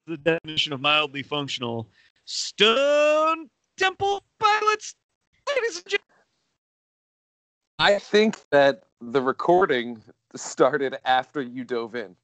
the definition of mildly functional. Stone Temple Pilots, ladies and gentlemen. I think that the recording started after you dove in.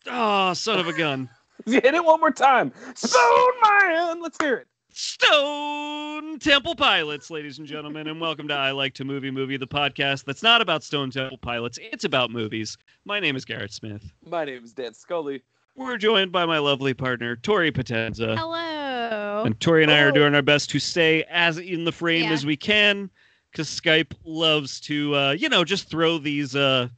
Oh, son of a gun. Hit it one more time. Stone Man! Let's hear it. Stone Temple Pilots, ladies and gentlemen, and welcome to I Like to Movie, the podcast that's not about Stone Temple Pilots, it's about movies. My name is Garrett Smith. My name is Dan Scully. We're joined by my lovely partner, Tori Potenza. Hello. And Tori and I are doing our best to stay as in the frame as we can, because Skype loves to, just throw these the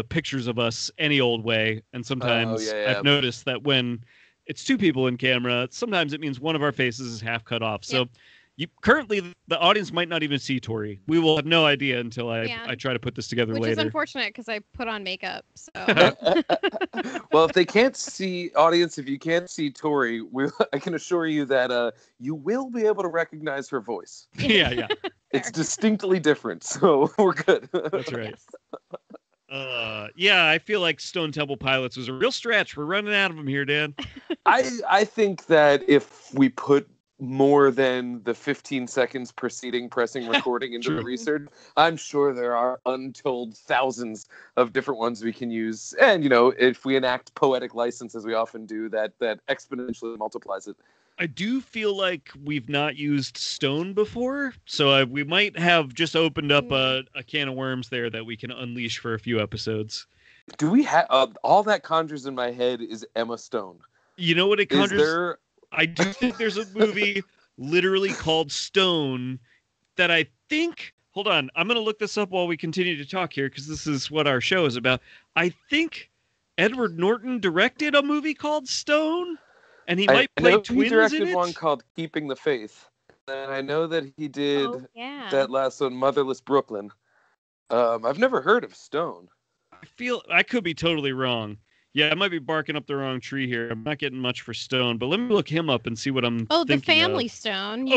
pictures of us any old way. And sometimes I've noticed that when it's two people in camera, sometimes it means one of our faces is half cut off. So currently the audience might not even see Tori. We will have no idea until I try to put this together later. Which is unfortunate because I put on makeup. So. Well, if they can't see, audience, if you can't see Tori, I can assure you that you will be able to recognize her voice. Yeah. It's distinctly different, so we're good. That's right. I feel like Stone Temple Pilots was a real stretch. We're running out of them here, Dan. I think that if we put more than the 15 seconds preceding pressing recording into the research, I'm sure there are untold thousands of different ones we can use. And, if we enact poetic license, as we often do, that exponentially multiplies it. I do feel like we've not used stone before, so we might have just opened up a can of worms there that we can unleash for a few episodes. Do we have all that conjures in my head is Emma Stone? You know what it conjures? I do think there's a movie literally called Stone that I think... Hold on, I'm going to look this up while we continue to talk here, because this is what our show is about. I think Edward Norton directed a movie called Stone, and he might play twins in it. He directed one called Keeping the Faith. And I know that he did that last one, Motherless Brooklyn. I've never heard of Stone. I feel I could be totally wrong. Yeah, I might be barking up the wrong tree here. I'm not getting much for Stone, but let me look him up and see what I'm thinking of. The Family Stone.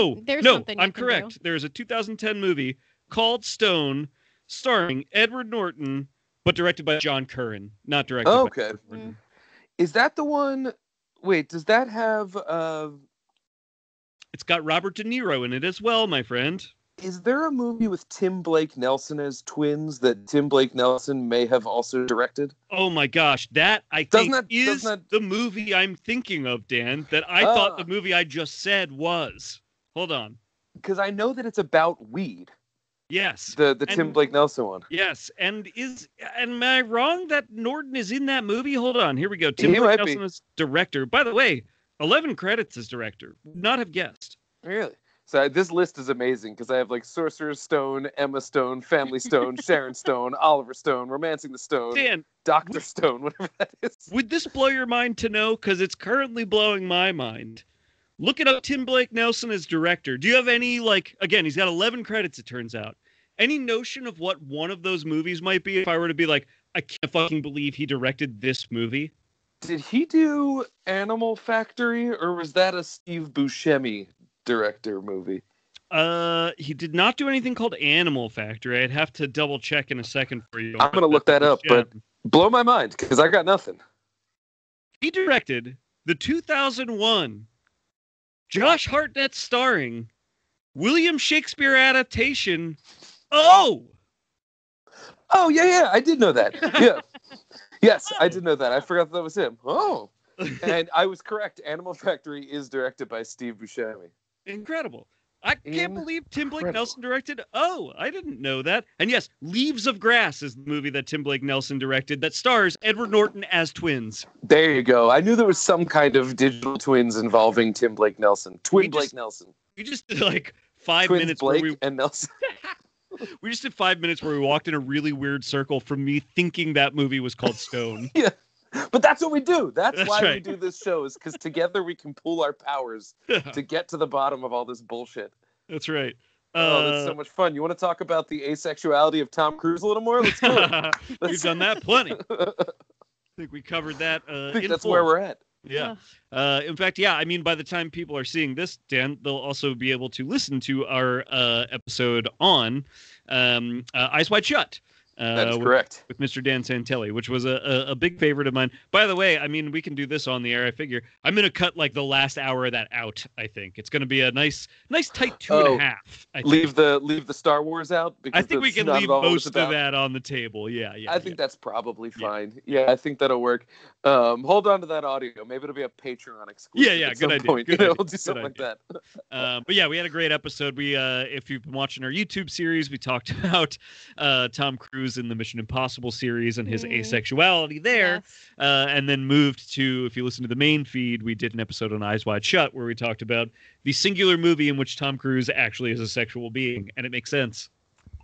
I'm correct. There's a 2010 movie called Stone, starring Edward Norton, but directed by John Curran, not directed by Edward Norton. Is that the one... Wait, does that have... It's got Robert De Niro in it as well, my friend. Is there a movie with Tim Blake Nelson as twins that Tim Blake Nelson may have also directed? Oh my gosh, that I think is the movie I'm thinking of, Dan, that I thought the movie I just said was. Hold on. Because I know that it's about weed. Yes. The Tim Blake Nelson one. Yes, and am I wrong that Norton is in that movie? Hold on, here we go. Tim Blake Nelson is director. By the way, 11 credits as director. Would not have guessed. Really? So this list is amazing because I have like Sorcerer's Stone, Emma Stone, Family Stone, Sharon Stone, Oliver Stone, Romancing the Stone, Dan, Dr. Stone, whatever that is. Would this blow your mind to know? Because it's currently blowing my mind. Look it up, Tim Blake Nelson as director. Do you have any, again, he's got 11 credits, it turns out. Any notion of what one of those movies might be if I were to be like, I can't fucking believe he directed this movie? Did he do Animal Factory, or was that a Steve Buscemi director movie? He did not do anything called Animal Factory. I'd have to double check in a second for you. I'm going to look that up, but blow my mind, because I got nothing. He directed the 2001 Josh Hartnett starring William Shakespeare adaptation. Oh, yeah, I did know that. Yeah. Yes, I did know that. I forgot that was him. Oh. And I was correct. Animal Factory is directed by Steve Buscemi. Incredible. I can't believe Tim Blake Nelson directed. Oh, I didn't know that. And yes, Leaves of Grass is the movie that Tim Blake Nelson directed that stars Edward Norton as twins. There you go. I knew there was some kind of digital twins involving Tim Blake Nelson. Blake Nelson. We just did 5 twins minutes Blake where and Nelson. We just did 5 minutes where we walked in a really weird circle from me thinking that movie was called Stone. Yeah. But that's what we do. That's why we do this show, is because together we can pool our powers to get to the bottom of all this bullshit. That's right. That's so much fun. You want to talk about the asexuality of Tom Cruise a little more? Let's do it. We've done that plenty. I think we covered that. I think that's where we're at. Yeah. In fact, I mean, by the time people are seeing this, Dan, they'll also be able to listen to our episode on Eyes Wide Shut. That's correct. With Mr. Dan Santelli, which was a big favorite of mine. By the way, I mean, we can do this on the air, I figure. I'm going to cut like the last hour of that out, I think. It's going to be a nice tight 2.5. I think. Leave the Star Wars out? I think we can leave most of that on the table. Yeah. I think that's probably fine. Yeah, I think that'll work. Hold on to that audio. Maybe it'll be a Patreon exclusive. Yeah, good idea. We'll do something like that. But yeah, we had a great episode. We, if you've been watching our YouTube series, we talked about Tom Cruise in the Mission Impossible series and his asexuality there, and then moved to, if you listen to the main feed, we did an episode on Eyes Wide Shut where we talked about the singular movie in which Tom Cruise actually is a sexual being, and it makes sense.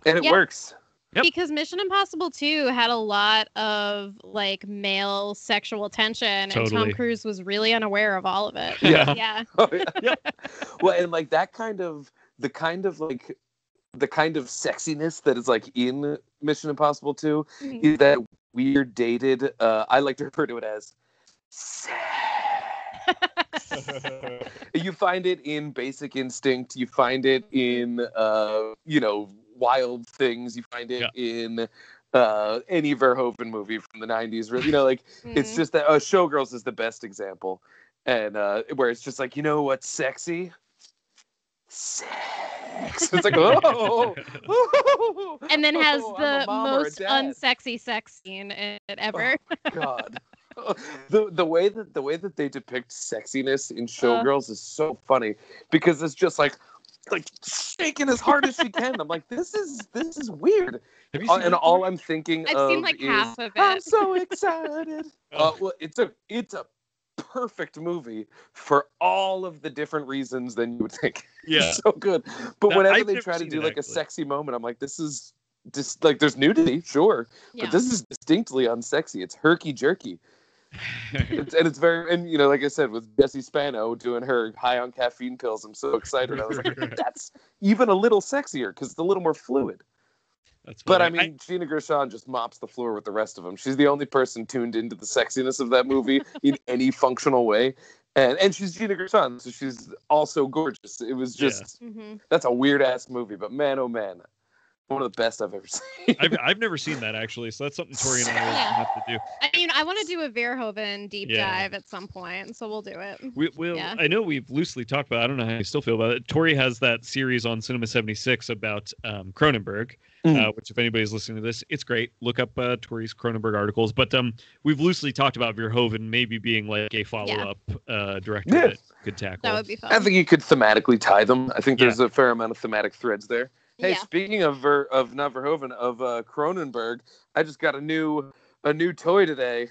And it works. Yep. Because Mission Impossible 2 had a lot of like male sexual tension, and Tom Cruise was really unaware of all of it. Yeah. Oh, yeah. Well, and like the kind of sexiness that is like in Mission Impossible 2 is that weird dated. I like to refer to it as sex. You find it in Basic Instinct. You find it in Wild Things. You find it in any Verhoeven movie from the 90s. It's just that Showgirls is the best example, and where it's just like, you know what's sexy? Sex. It's like, oh. And then has the most unsexy sex scene ever. Oh, God. The way that they depict sexiness in Showgirls is so funny, because it's just like shaking as hard as she can. I'm like, this is weird. And all I'm thinking I've seen like half of it. I'm so excited. Well, it's a perfect movie for all of the different reasons than you would think. Yeah, it's so good. But whenever they try to do like a sexy moment, I'm like, this is just like, there's nudity, sure, but this is distinctly unsexy. It's herky jerky. It's very, and like I said, with Jessie Spano doing her high on caffeine pills, I'm so excited. I was like, that's even a little sexier because it's a little more fluid. But I mean, Gina Gershon just mops the floor with the rest of them. She's the only person tuned into the sexiness of that movie in any functional way. And she's Gina Gershon, so she's also gorgeous. It was just, that's a weird ass movie, but man, oh man, one of the best I've ever seen. I've never seen that, actually, so that's something Tori and I will have to do. I mean, I want to do a Verhoeven deep dive at some point, so we'll do it. I know we've loosely talked about it. I don't know how you still feel about it. Tori has that series on Cinema 76 about Cronenberg, which, if anybody's listening to this, it's great. Look up Tori's Cronenberg articles. But we've loosely talked about Verhoeven maybe being like a follow-up director that could tackle. That would be fun. I think you could thematically tie them. I think there's a fair amount of thematic threads there. Hey, speaking of not Verhoeven, of Cronenberg, I just got a new toy today.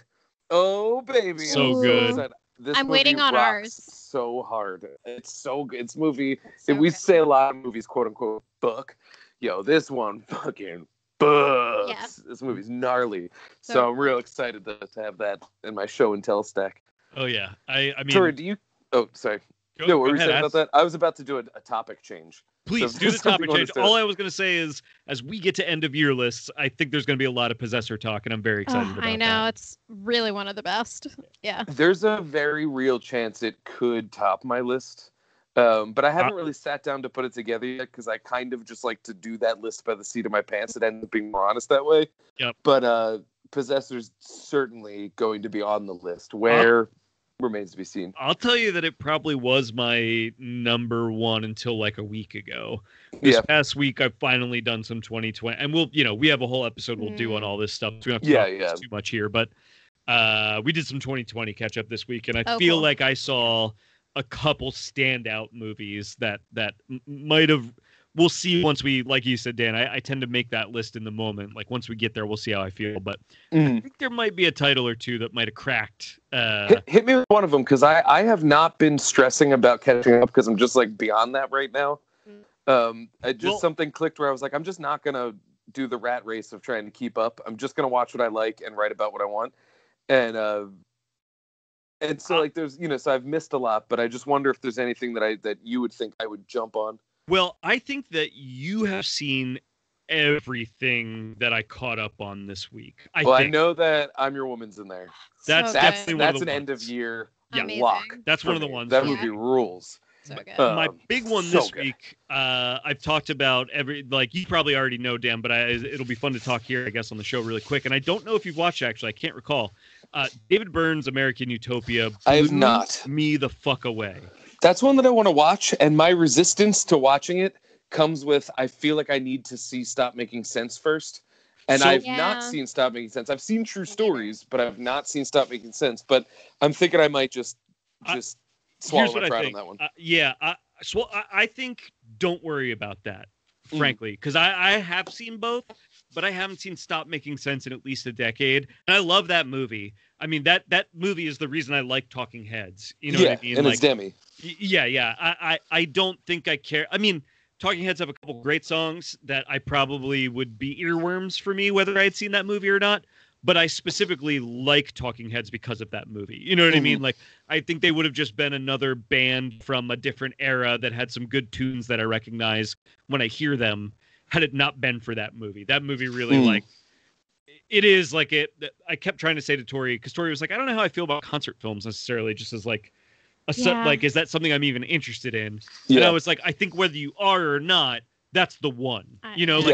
Oh baby, so good. I'm waiting on ours. So hard. It's so good. It's movie. We say a lot of movies, quote unquote, book. Yo, this one fucking books. Yeah. This movie's gnarly. So I'm real excited to have that in my show and tell stack. Oh yeah, I mean, Tori, do you? Oh, sorry. What were you saying about that? I was about to do a topic change. Please do the topic change. All I was going to say is, as we get to end of year lists, I think there's going to be a lot of Possessor talk, and I'm very excited about that. I know, it's really one of the best. Yeah. There's a very real chance it could top my list, but I haven't really sat down to put it together yet, because I kind of just like to do that list by the seat of my pants. It ends up being more honest that way. Yep. But Possessor's certainly going to be on the list. Where remains to be seen. I'll tell you that it probably was my number one until like a week ago. This past week, I've finally done some 2020, and we have a whole episode we'll do on all this stuff. So we don't have to talk too much here, but we did some 2020 catch up this week, and I feel like I saw a couple standout movies that might have. We'll see once we, like you said, Dan, I tend to make that list in the moment. Like, once we get there, we'll see how I feel. But I think there might be a title or two that might have cracked. Hit me with one of them, because I have not been stressing about catching up, because I'm just like beyond that right now. Something clicked where I was like, I'm just not going to do the rat race of trying to keep up. I'm just going to watch what I like and write about what I want. And so like there's, so I've missed a lot, but I just wonder if there's anything that you would think I would jump on. Well, I think that you have seen everything that I caught up on this week. I know that I'm Your Woman's in there. That's definitely one of the an ones. end of year Amazing. lock. That's one of the ones. That movie rules. So good. My big one this week, I've talked about you probably already know, Dan, but it'll be fun to talk here, I guess, on the show really quick. And I don't know if you've watched it, actually. I can't recall. David Byrne's American Utopia I have not. Me the fuck away. That's one that I want to watch, and my resistance to watching it comes with I feel like I need to see Stop Making Sense first. And I've not seen Stop Making Sense. I've seen True Stories, but I've not seen Stop Making Sense. But I'm thinking I might just swallow my pride on that one. I think don't worry about that, frankly, because I have seen both, but I haven't seen Stop Making Sense in at least a decade. And I love that movie. I mean, that movie is the reason I like Talking Heads. You know what I mean? And it's Demi. Yeah. I don't think I care. I mean, Talking Heads have a couple great songs that I probably would be earworms for me, whether I had seen that movie or not. But I specifically like Talking Heads because of that movie. You know what I mean? Like, I think they would have just been another band from a different era that had some good tunes that I recognize when I hear them, had it not been for that movie. That movie really, it is like it. I kept trying to say to Tori, because Tori was like, I don't know how I feel about concert films necessarily, just as like, is that something I'm even interested in? Yeah. And I was like, I think whether you are or not, that's the one,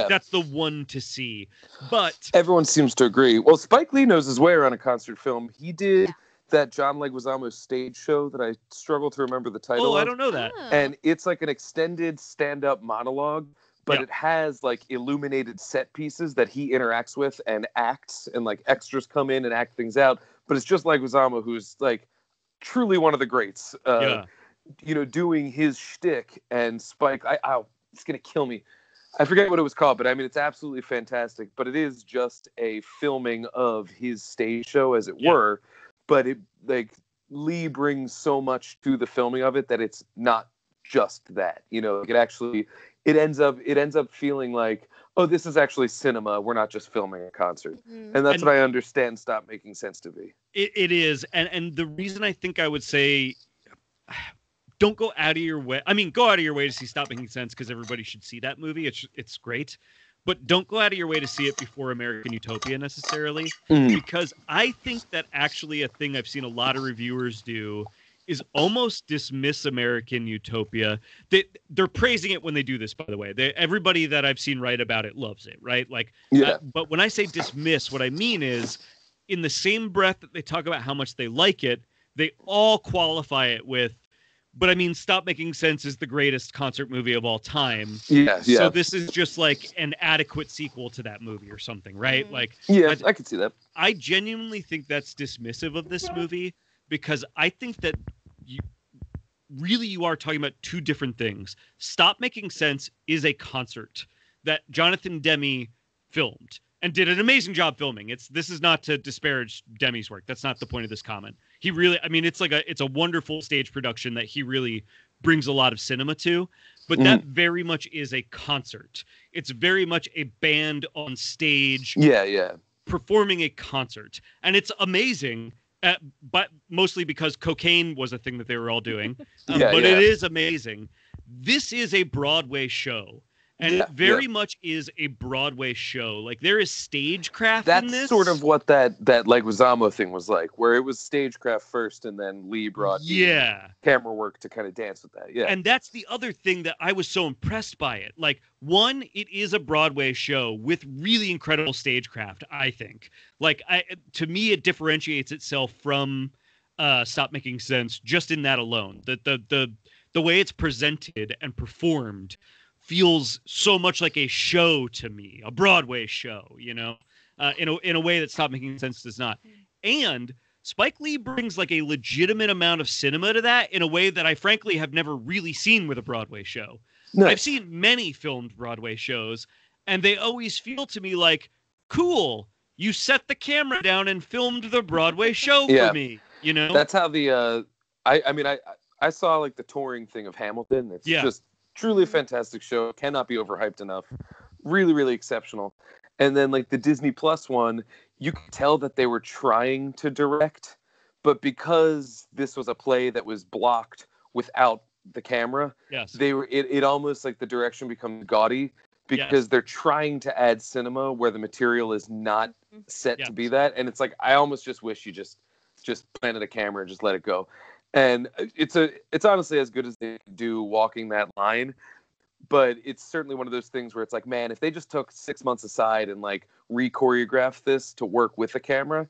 that's the one to see. But everyone seems to agree. Well, Spike Lee knows his way around a concert film. He did that John Leguizamo stage show that I struggle to remember the title of. I don't know that. And it's like an extended stand-up monologue, but it has like illuminated set pieces that he interacts with and acts, and like extras come in and act things out. But it's just Leguizamo, who's like truly one of the greats, doing his shtick. And Spike, it's going to kill me. I forget what it was called, but I mean, it's absolutely fantastic. But it is just a filming of his stage show, as it were. But it Lee brings so much to the filming of it that it's not just that. It ends up feeling like, oh, this is actually cinema. We're not just filming a concert. Mm-hmm. And that's what I understand Stop Making Sense to be. It is. And the reason I think I would say, don't go out of your way. I mean, go out of your way to see Stop Making Sense, because everybody should see that movie. It's great. But don't go out of your way to see it before American Utopia necessarily. Because I think that actually a thing I've seen a lot of reviewers do is almost dismiss American Utopia. They're praising it when they do this, by the way. Everybody that I've seen write about it loves it, right? But when I say dismiss, what I mean is, in the same breath that they talk about how much they like it, they all qualify it with, but I mean, Stop Making Sense is the greatest concert movie of all time. Yeah. So this is just like an adequate sequel to that movie or something, right? I could see that. I genuinely think that's dismissive of this movie, because I think that you are talking about two different things. Stop Making Sense is a concert that Jonathan Demme filmed and did an amazing job filming. This is not to disparage Demme's work. That's not the point of this comment. He really, I mean, it's a wonderful stage production that he really brings a lot of cinema to, but that very much is a concert. It's very much a band on stage. Yeah. Performing a concert. And it's amazing, but mostly because cocaine was a thing that they were all doing. It is amazing. This is a Broadway show. And it very much is a Broadway show. Like, there is stagecraft in this. That's sort of what that Leguizamo thing was like, where it was stagecraft first, and then Lee brought camera work to kind of dance with that. Yeah. And that's the other thing that I was so impressed by it. Like, one, it is a Broadway show with really incredible stagecraft, I think. Like, to me, it differentiates itself from Stop Making Sense just in that alone. The way it's presented and performed feels so much like a show to me, a Broadway show, in a way that Stop Making Sense does not. And Spike Lee brings like a legitimate amount of cinema to that in a way that I frankly have never really seen with a Broadway show. Nice. I've seen many filmed Broadway shows, and they always feel to me like, cool, you set the camera down and filmed the Broadway show for me, That's how I saw like the touring thing of Hamilton. It's just truly a fantastic show. Cannot be overhyped enough. Really, really exceptional. And then like the Disney Plus one, you could tell that they were trying to direct, but because this was a play that was blocked without the camera, it almost like the direction becomes gaudy, because they're trying to add cinema where the material is not set to be that. And it's like, I almost just wish you just planted a camera and just let it go. And it's honestly as good as they do walking that line. But it's certainly one of those things where it's like, man, if they just took 6 months aside and like re-choreographed this to work with the camera,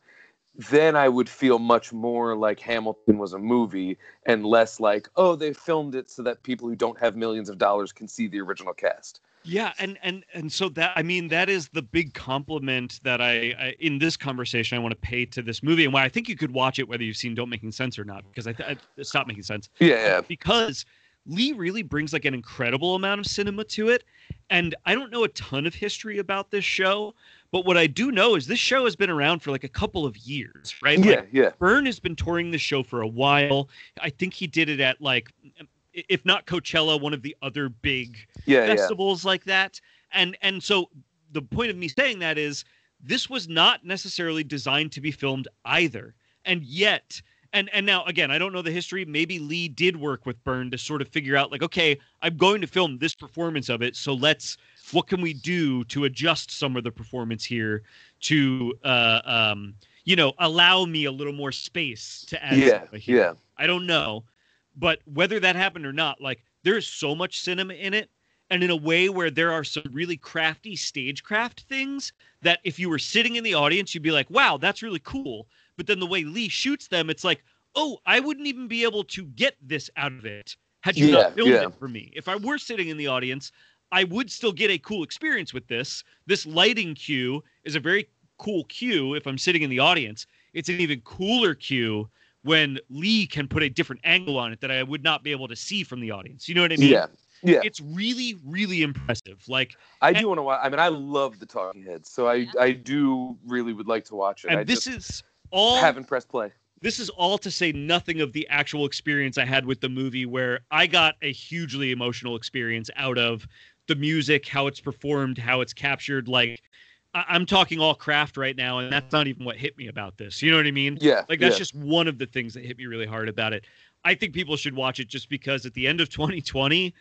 then I would feel much more like Hamilton was a movie and less like, oh, they filmed it so that people who don't have millions of dollars can see the original cast. Yeah, and so that, I mean, that is the big compliment that I in this conversation I want to pay to this movie, and why I think you could watch it whether you've seen Don't Making Sense or not, because I stopped making sense. Yeah. Because Lee really brings like an incredible amount of cinema to it. And I don't know a ton of history about this show, but what I do know is this show has been around for like a couple of years, right? Yeah, yeah. Byrne has been touring the show for a while. I think he did it at like, if not Coachella, one of the other big festivals like that. And so the point of me saying that is this was not necessarily designed to be filmed either. And yet... And now, again, I don't know the history. Maybe Lee did work with Byrne to sort of figure out, like, okay, I'm going to film this performance of it, so what can we do to adjust some of the performance here to, allow me a little more space to add something here. Yeah. I don't know. But whether that happened or not, like, there's so much cinema in it, and in a way where there are some really crafty stagecraft things that if you were sitting in the audience, you'd be like, wow, that's really cool. But then the way Lee shoots them, it's like, oh, I wouldn't even be able to get this out of it had you not filmed it for me. If I were sitting in the audience, I would still get a cool experience with this. This lighting cue is a very cool cue if I'm sitting in the audience. It's an even cooler cue when Lee can put a different angle on it that I would not be able to see from the audience. You know what I mean? Yeah. It's really, really impressive. Like, I do want to watch. I mean, I love the Talking Heads, so I do really would like to watch it. And this is all, haven't pressed play. This is all to say nothing of the actual experience I had with the movie, where I got a hugely emotional experience out of the music, how it's performed, how it's captured. Like, I'm talking all craft right now, and that's not even what hit me about this. You know what I mean? Yeah. Like, that's just one of the things that hit me really hard about it. I think people should watch it just because at the end of 2020,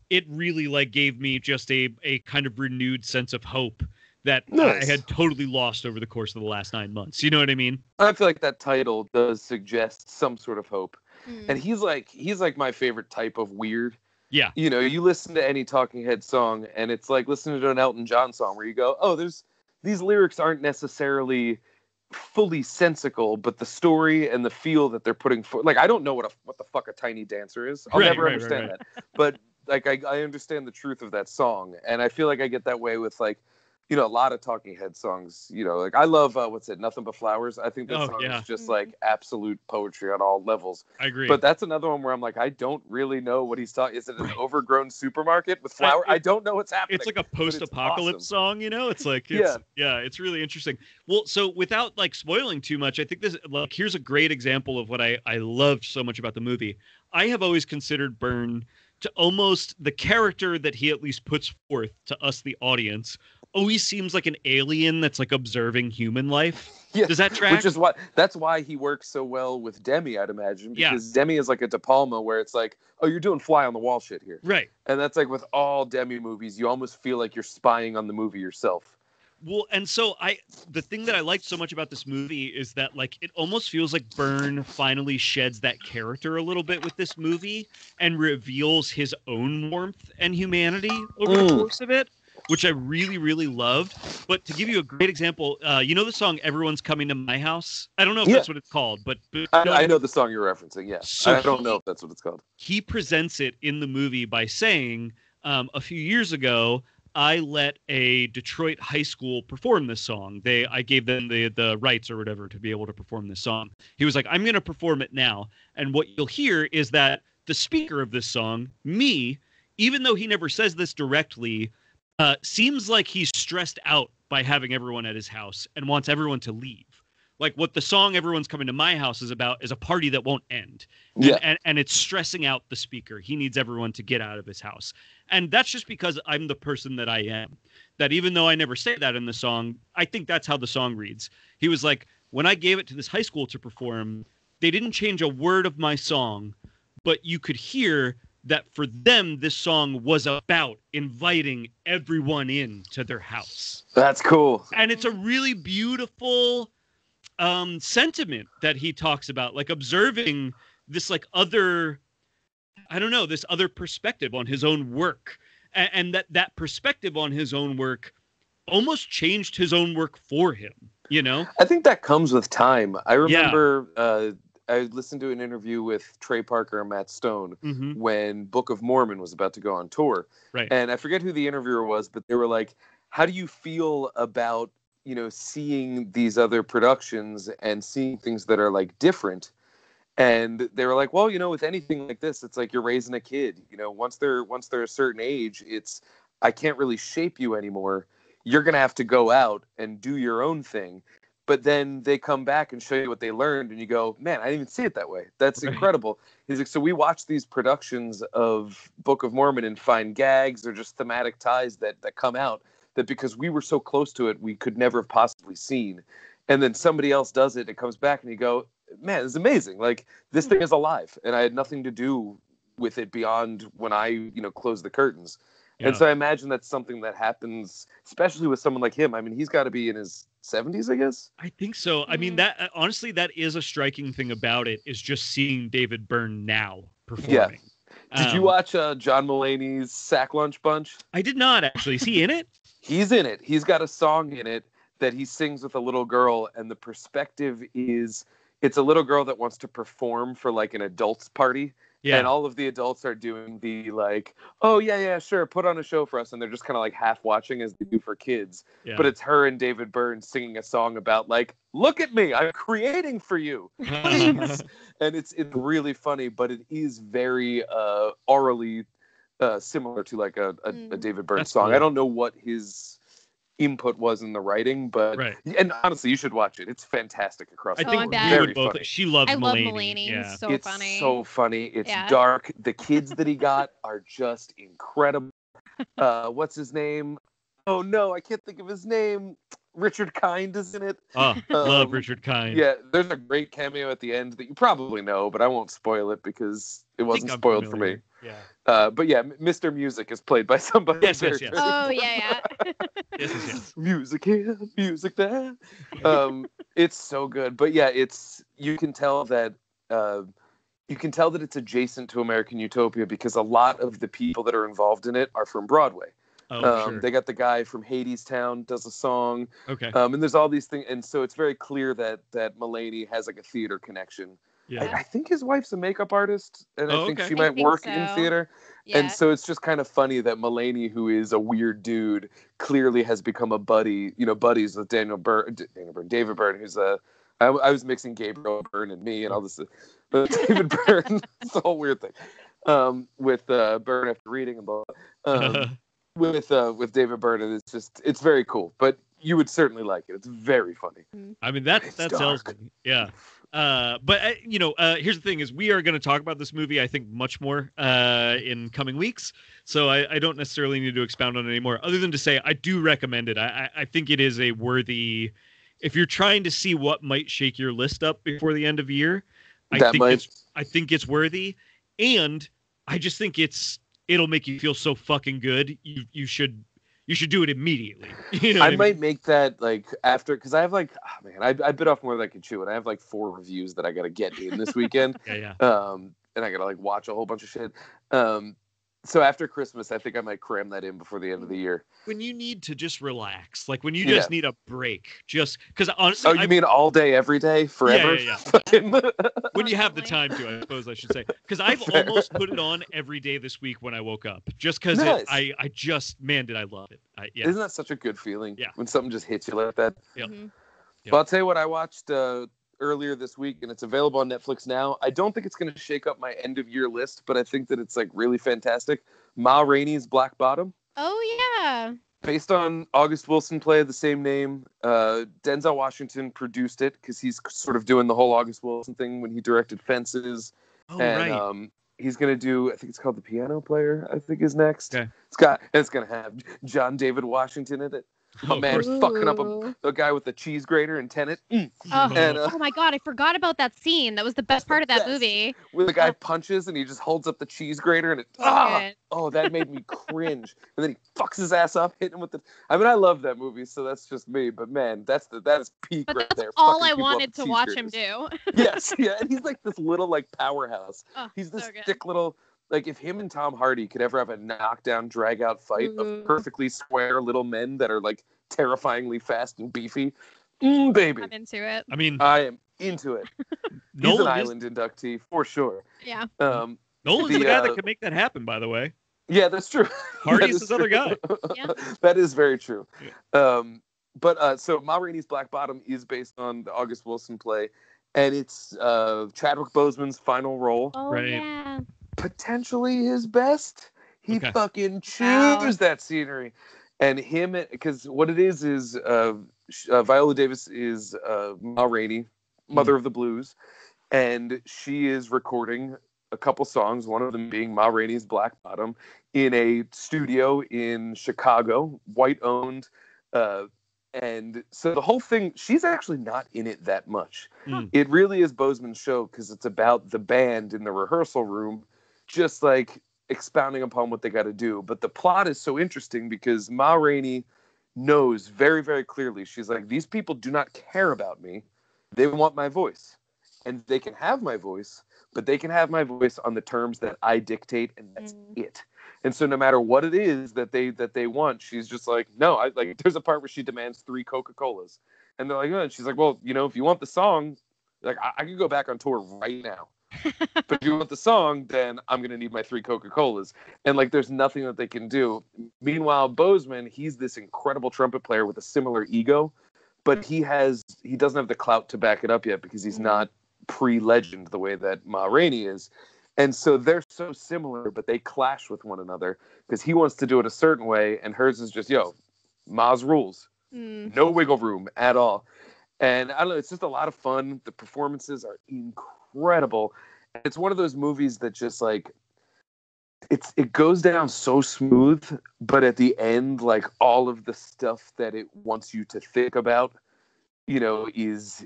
it really like gave me just a kind of renewed sense of hope that I had totally lost over the course of the last 9 months. You know what I mean? I feel like that title does suggest some sort of hope. And he's like my favorite type of weird. Yeah. You know, you listen to any Talking Head song and it's like listening to an Elton John song where you go, oh, these lyrics aren't necessarily fully sensical, but the story and the feel that they're putting forth, like, I don't know what the fuck a tiny dancer is. I'll never understand that. But like, I understand the truth of that song. And I feel like I get that way with like, you know, a lot of Talking Head songs, you know, like I love, Nothing But Flowers. I think that song is just like absolute poetry on all levels. I agree. But that's another one where I'm like, I don't really know what he's talking. Is it an overgrown supermarket with flowers? I don't know what's happening. It's like a post-apocalypse song, you know? It's like, it's really interesting. Well, so without like spoiling too much, I think this, like, here's a great example of what I loved so much about the movie. I have always considered Byrne to almost the character that he at least puts forth to us, the audience, always seems like an alien that's like observing human life. Yeah. Does that track? That's why he works so well with Demi, I'd imagine, because Demi is like a De Palma where it's like, oh, you're doing fly on the wall shit here. Right. And that's like with all Demi movies, you almost feel like you're spying on the movie yourself. Well, and so the thing that I liked so much about this movie is that like it almost feels like Byrne finally sheds that character a little bit with this movie and reveals his own warmth and humanity over the course of it, which I really, really loved. But to give you a great example, you know the song "Everyone's Coming to My House"? I don't know if that's what it's called, but I know the song you're referencing. Yeah, so I don't know if that's what it's called. He presents it in the movie by saying, a few years ago, I let a Detroit high school perform this song. I gave them the rights or whatever to be able to perform this song. He was like, I'm going to perform it now. And what you'll hear is that the speaker of this song, me, even though he never says this directly, seems like he's stressed out by having everyone at his house and wants everyone to leave. Like what the song "Everyone's Coming to My House" is about is a party that won't end. Yeah. And it's stressing out the speaker. He needs everyone to get out of his house. And that's just because I'm the person that I am. That even though I never say that in the song, I think that's how the song reads. He was like, when I gave it to this high school to perform, they didn't change a word of my song, but you could hear that for them, this song was about inviting everyone in to their house. That's cool. And it's a really beautiful sentiment that he talks about, like observing this like other, I don't know, this other perspective on his own work, and that perspective on his own work almost changed his own work for him, you know? I think that comes with time. I remember I listened to an interview with Trey Parker and Matt Stone when Book of Mormon was about to go on tour. Right. And I forget who the interviewer was, but they were like, how do you feel about, you know, seeing these other productions and seeing things that are like different? And they were like, well, you know, with anything like this, it's like you're raising a kid. You know, once they're a certain age, it's, I can't really shape you anymore. You're going to have to go out and do your own thing. But then they come back and show you what they learned, and you go, man, I didn't even see it that way. That's incredible. He's like, so we watch these productions of Book of Mormon and find gags or just thematic ties that come out that because we were so close to it, we could never have possibly seen. And then somebody else does it, and it comes back, and you go, man, it's amazing. Like, this thing is alive, and I had nothing to do with it beyond when I, you know, closed the curtains. Yeah. And so I imagine that's something that happens, especially with someone like him. I mean, he's got to be in his 70s, I guess. I think so. I mean, that honestly, that is a striking thing about it, is just seeing David Byrne now performing. Yeah. Did you watch John Mulaney's Sack Lunch Bunch? I did not, actually. Is he in it? He's in it. He's got a song in it that he sings with a little girl, and the perspective is it's a little girl that wants to perform for like an adults party. Yeah. And all of the adults are doing the like, oh, yeah, sure, put on a show for us. And they're just kind of like half watching as they do for kids. Yeah. But it's her and David Byrne singing a song about like, look at me, I'm creating for you. Please. And it's really funny, but it is very orally similar to like a David Byrne song. Cool. I don't know what his input was in the writing, but and honestly, you should watch it. It's fantastic across the board. Very funny. She loves Mulaney. I love Mulaney. Yeah. It's so funny. It's dark. The kids that he got are just incredible. What's his name? Oh no, I can't think of his name. Richard Kind is in it. Oh, love Richard Kind. Yeah, there's a great cameo at the end that you probably know, but I won't spoil it because it wasn't spoiled for me. Yeah. But yeah, Mr. Music is played by somebody. Yes. Oh yeah. Yes. Music here, music there. It's so good. But yeah, you can tell that it's adjacent to American Utopia because a lot of the people that are involved in it are from Broadway. Oh, sure. They got the guy from Hadestown does a song. Okay. And there's all these things, and so it's very clear that Mulaney has like a theater connection. Yeah. I think his wife's a makeup artist, and I think she might work in theater. Yeah. And so it's just kind of funny that Mulaney, who is a weird dude, clearly has become a buddies with David Byrne, who's I was mixing Gabriel Byrne and me and all this, but David Byrne, it's a whole weird thing. With Byrne after reading and blah. With David Byrne, and it's very cool. But you would certainly like it. It's very funny. I mean, that sells me. Yeah. But here's the thing: is we are going to talk about this movie, I think, much more in coming weeks. So I don't necessarily need to expound on it anymore, other than to say I do recommend it. I think it is a worthy. If you're trying to see what might shake your list up before the end of the year, I think it's worthy, and I just think it'll make you feel so fucking good. You should do it immediately. You know I might make that like after, because I have like, oh man, I bit off more than I could chew, and I have like 4 reviews that I got to get in this weekend. Yeah. And I got to like watch a whole bunch of shit. So after Christmas, I think I might cram that in before the end of the year. When you need to just relax, like when you just need a break, just because honestly. Oh, you mean all day, every day, forever? Yeah. When you have the time to, I suppose I should say. Because I've almost put it on every day this week when I woke up, just because I did I love it. Isn't that such a good feeling? Yeah. When something just hits you like that. Yep. Mm-hmm. But I'll tell you what I watched earlier this week, and it's available on Netflix now. I don't think it's going to shake up my end of year list, but I think that it's like really fantastic. Ma Rainey's Black Bottom. Oh yeah. Based on August Wilson play of the same name. Denzel Washington produced it because he's sort of doing the whole August Wilson thing when he directed Fences. Oh, right. He's going to do, I think it's called The Piano Player, I think is next. Okay. It's going to have John David Washington in it. Oh man, fucking up a guy with the cheese grater and Tenet. Oh my god, I forgot about that scene. That was the best part of that movie. Where the guy punches and he just holds up the cheese grater and that made me cringe. And then he fucks his ass up, hitting him with the. I mean, I love that movie, so that's just me. But man, that is peak right there. All I wanted to watch him do. Yes, yeah, and he's like this little like powerhouse. He's this thick little. Like, if him and Tom Hardy could ever have a knockdown, drag-out fight of perfectly square little men that are, like, terrifyingly fast and beefy, baby. I'm into it. I mean... I am into it. He's an Island inductee, for sure. Yeah. Nolan's the guy that could make that happen, by the way. Yeah, that's true. Hardy's this other guy. Yeah. That is very true. Yeah. So Ma Rainey's Black Bottom is based on the August Wilson play, and it's Chadwick Boseman's final role. Oh, right. Yeah. Potentially his best. He fucking chews that scenery, and him, because what it is Viola Davis is Ma Rainey, Mother of the Blues, and she is recording a couple songs, one of them being Ma Rainey's Black Bottom, in a studio in Chicago, white owned, and so the whole thing, she's actually not in it that much. It really is Boseman's show because it's about the band in the rehearsal room just like expounding upon what they got to do. But the plot is so interesting because Ma Rainey knows very, very clearly. She's like, these people do not care about me. They want my voice. And they can have my voice, but they can have my voice on the terms that I dictate, and that's it. And so no matter what it is that they want, she's just like, no, there's a part where she demands 3 Coca-Colas. And they're like, oh. And she's like, well, if you want the song, like I could go back on tour right now. But if you want the song, then I'm going to need my 3 Coca-Colas. And like, there's nothing that they can do. Meanwhile, Boseman, he's this incredible trumpet player with a similar ego, but he doesn't have the clout to back it up yet because he's not pre-legend the way that Ma Rainey is. And so they're so similar, but they clash with one another because he wants to do it a certain way. And hers is just, Ma's rules. No wiggle room at all. And I don't know, it's just a lot of fun. The performances are incredible. It's one of those movies that just like it goes down so smooth, but at the end, like all of the stuff that it wants you to think about, is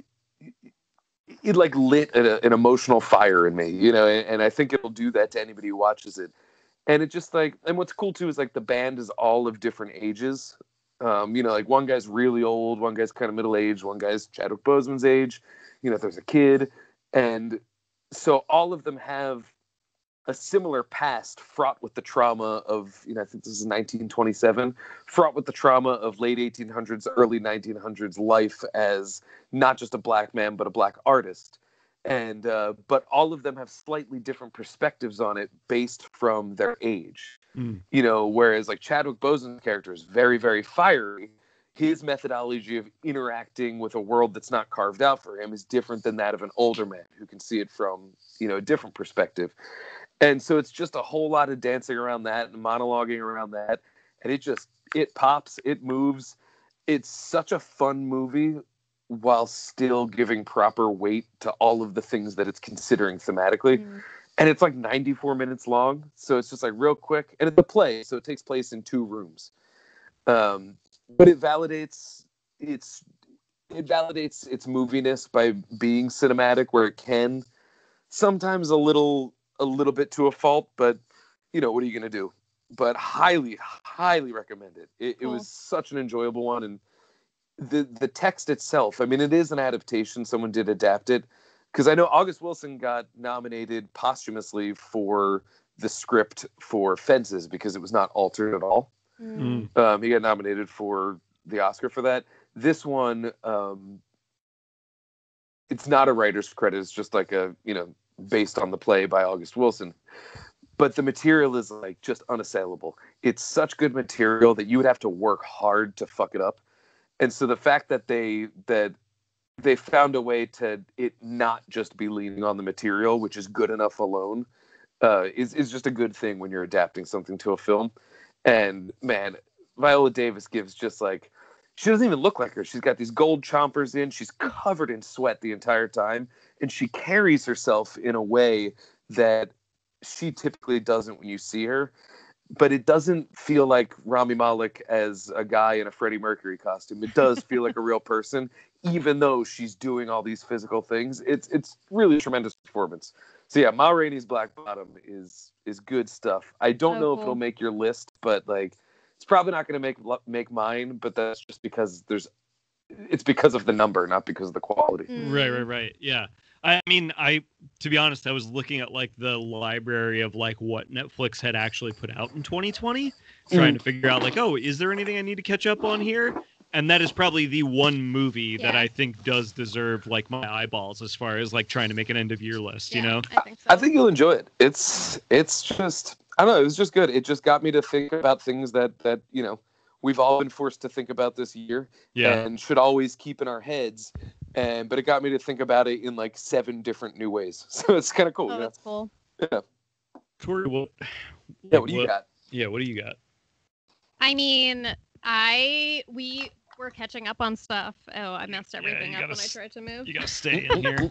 it like lit an emotional fire in me, and I think it'll do that to anybody who watches it. And it just like, and what's cool too is like the band is all of different ages. Like one guy's really old, one guy's kind of middle-aged, one guy's Chadwick Boseman's age, there's a kid. And so all of them have a similar past fraught with the trauma of, I think this is 1927, fraught with the trauma of late 1800s, early 1900s life as not just a black man, but a black artist. And, but all of them have slightly different perspectives on it based from their age. Whereas like Chadwick Boseman's character is very, very fiery. His methodology of interacting with a world that's not carved out for him is different than that of an older man who can see it from, a different perspective. And so it's just a whole lot of dancing around that and monologuing around that. And it pops, it moves. It's such a fun movie while still giving proper weight to all of the things that it's considering thematically. And it's like 94 minutes long. So it's just like real quick. And it's a play. So it takes place in 2 rooms. But it validates its moviness by being cinematic where it can. Sometimes a little bit to a fault, but what are you going to do? But highly, highly recommend it. It was such an enjoyable one. And the text itself, I mean, it is an adaptation. Someone did adapt it. Because I know August Wilson got nominated posthumously for the script for Fences because it was not altered at all. He got nominated for the Oscar for that. This one, it's not a writer's credit. It's just like based on the play by August Wilson. But the material is like just unassailable. It's such good material that you would have to work hard to fuck it up. And so the fact that they found a way to it not just be leaning on the material, which is good enough alone, is just a good thing when you're adapting something to a film. And man, Viola Davis gives just like, she doesn't even look like her. She's got these gold chompers in. She's covered in sweat the entire time. And she carries herself in a way that she typically doesn't when you see her. but it doesn't feel like Rami Malek as a guy in a Freddie Mercury costume. It does feel like a real person, even though she's doing all these physical things. It's really a tremendous performance. So yeah, Ma Rainey's Black Bottom is good stuff. I don't know if it'll make your list, but like it's probably not going to make mine. But that's just because it's because of the number, not because of the quality. Right. Yeah. I mean, to be honest, I was looking at like the library of like what Netflix had actually put out in 2020, trying to figure out like, oh, is there anything I need to catch up on here? And that is probably the one movie that I think does deserve like my eyeballs as far as like trying to make an end of year list, you know? I think so. I think you'll enjoy it. It's just, I don't know, it was just good. It just got me to think about things that you know, we've all been forced to think about this year and should always keep in our heads. But it got me to think about it in like 7 different new ways. So it's kind of cool. Oh, that's cool. Yeah. Tori, what do you got? Yeah, what do you got? I mean, we were catching up on stuff. Oh, I messed everything up when I tried to move. You gotta stay in here.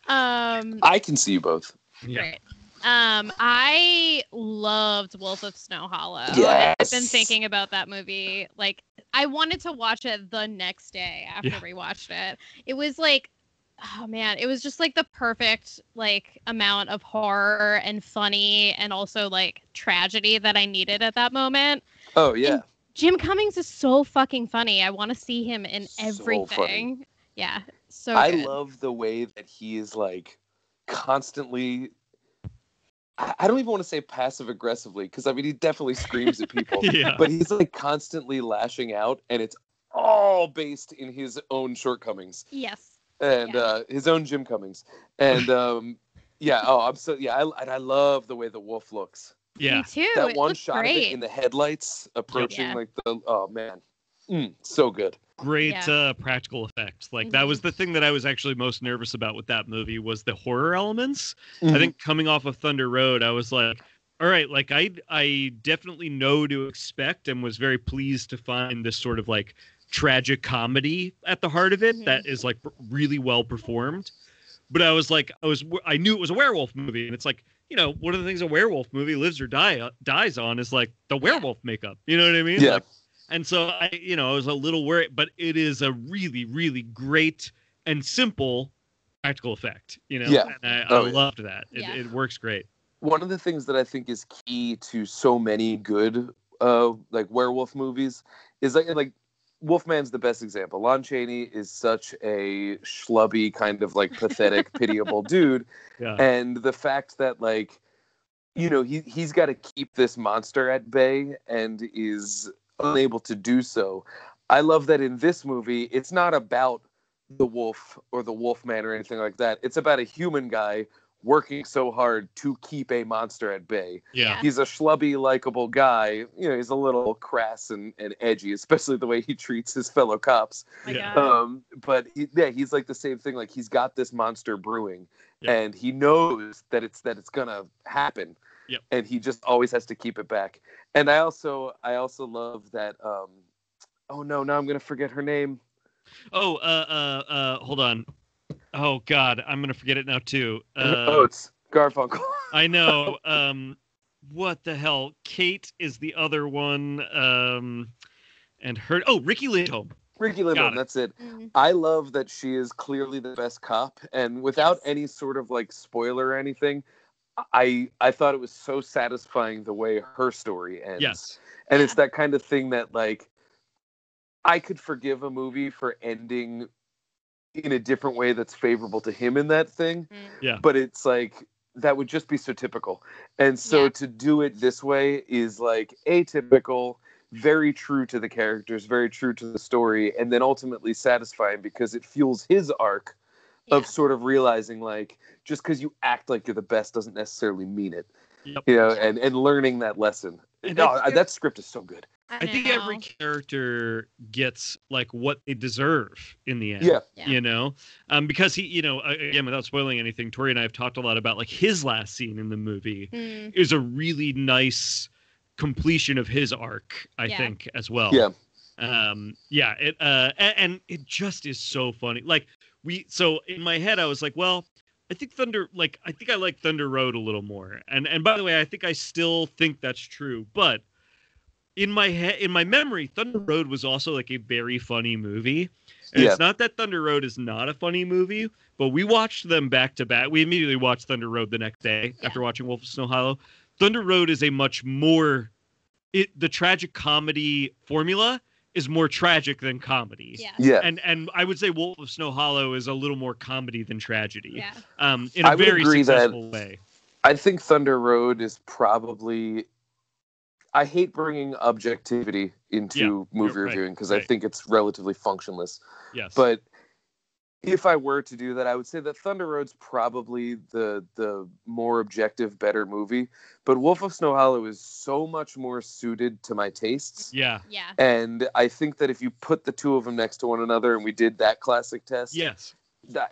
I can see you both. Yeah. Great. I loved Wolf of Snow Hollow. Yes. I've been thinking about that movie. Like, I wanted to watch it the next day after we watched it. It was like, oh man, it was just like the perfect like amount of horror and funny and also like tragedy that I needed at that moment. Oh yeah. And Jim Cummings is so fucking funny. I want to see him in everything. Funny. Yeah, so I good. love the way that he is like constantly. I don't even want to say passive aggressively because I mean he definitely screams at people, but he's like constantly lashing out, and it's all based in his own shortcomings. Yes. And his own Jim Cummings, and I love the way the wolf looks. Yeah, me too. That one shot of it in the headlights approaching like the so good. Great practical effects. Like that was the thing that I was actually most nervous about with that movie was the horror elements. I think coming off of Thunder Road, I was like, all right, like I definitely know to expect and was very pleased to find this sort of like tragic comedy at the heart of it that is like really well performed. But I was like, I knew it was a werewolf movie, and it's like, you know, one of the things a werewolf movie lives or dies on is like the werewolf makeup. You know what I mean? Yeah. Like, and so I was a little worried, but it is a really, really great and simple practical effect, you know? Yeah. And I loved that. It works great. One of the things that I think is key to so many good like werewolf movies is like Wolfman's the best example. Lon Chaney is such a schlubby kind of like pathetic, pitiable dude. Yeah. And the fact that like, you know, he's got to keep this monster at bay and is unable to do so. I love that in this movie, it's not about the wolf or the Wolfman or anything like that. It's about a human guy working so hard to keep a monster at bay. Yeah. He's a schlubby, likable guy. You know, he's a little crass and edgy, especially the way he treats his fellow cops. But he's like the same thing. Like he's got this monster brewing and he knows that it's gonna happen. Yep. And he just always has to keep it back. And I also love that. Oh no! Now I'm gonna forget her name. Hold on. Oh God, I'm gonna forget it now too. It's Garfunkel. I know. What the hell? Kate is the other one. And her. Oh, Ricky Lindholm. Ricky Lindholm, that's it. Mm-hmm. I love that she is clearly the best cop, and without any sort of like spoiler or anything. I thought it was so satisfying the way her story ends. Yes. And it's that kind of thing that like I could forgive a movie for ending in a different way that's favorable to him in that thing. Yeah. But it's like that would just be so typical. And so to do it this way is like atypical, very true to the characters, very true to the story, and then ultimately satisfying because it fuels his arc of sort of realizing like just because you act like you're the best doesn't necessarily mean it. Yep. You know, and learning that lesson. That script is so good. I think every character gets like what they deserve in the end. Yeah. You know, because he, you know, again, without spoiling anything, Tori and I have talked a lot about like his last scene in the movie is a really nice completion of his arc, I think, as well. Yeah. And it just is so funny. Like so in my head, I was like, well, I think I like Thunder Road a little more. And by the way, I think I still think that's true. But in my memory, Thunder Road was also like a very funny movie. And it's not that Thunder Road is not a funny movie, but we watched them back to back. We immediately watched Thunder Road the next day after watching Wolf of Snow Hollow. Thunder Road is a much more the tragic comedy formula is more tragic than comedy. Yeah. And I would say Wolf of Snow Hollow is a little more comedy than tragedy. Yeah. In a very successful way. I think Thunder Road is probably... I hate bringing objectivity into movie reviewing because I think it's relatively functionless. Yes. But if I were to do that, I would say that Thunder Road's probably the more objective, better movie. But Wolf of Snow Hollow is so much more suited to my tastes. Yeah. And I think that if you put the two of them next to one another and we did that classic test,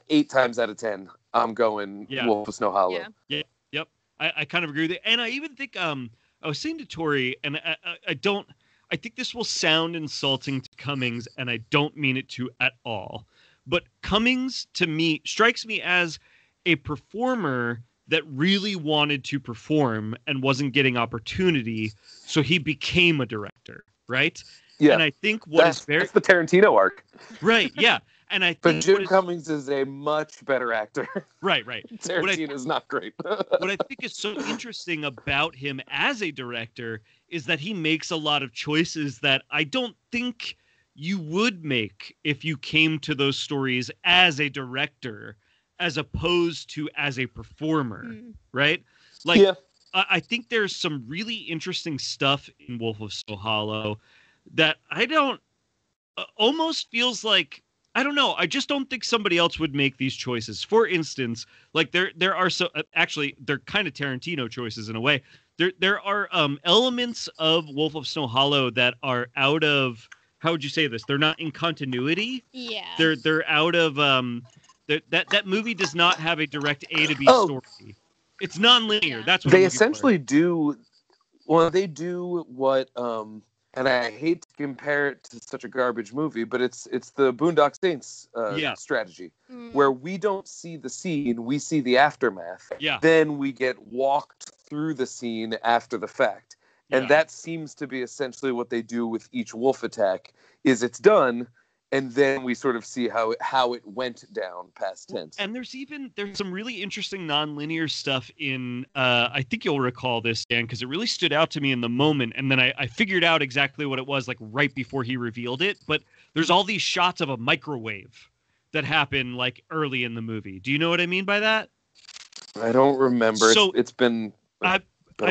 8 times out of 10, I'm going Wolf of Snow Hollow. Yeah. Yep. I kind of agree with it. And I even think I was saying to Tori, and I think this will sound insulting to Cummings, and I don't mean it to at all. But Cummings, to me, strikes me as a performer that really wanted to perform and wasn't getting opportunity, so he became a director, right? Yeah. And I think that's the Tarantino arc. Right, yeah. And I think but Jim Cummings is a much better actor. Right. Tarantino's not great. What I think is so interesting about him as a director is that he makes a lot of choices that I don't think you would make if you came to those stories as a director, as opposed to as a performer, right? Like, I think there's some really interesting stuff in Wolf of Snow Hollow that I don't almost feels like, I don't know. I just don't think somebody else would make these choices. For instance, like there are actually they're kind of Tarantino choices in a way. There are elements of Wolf of Snow Hollow that are out of, how would you say this? They're not in continuity. Yeah. They're out of that movie does not have a direct A to B story. It's non-linear. That's what they essentially do. Well, they do what and I hate to compare it to such a garbage movie, but it's the Boondock Saints strategy, where we don't see the scene, we see the aftermath. Yeah. Then we get walked through the scene after the fact. And that seems to be essentially what they do with each wolf attack, is it's done, and then we sort of see how it went down past tense. And there's some really interesting non-linear stuff in, I think you'll recall this, Dan, because it really stood out to me in the moment. And then I figured out exactly what it was, like right before he revealed it. But there's all these shots of a microwave that happen like early in the movie. Do you know what I mean by that? I don't remember. So, it's been a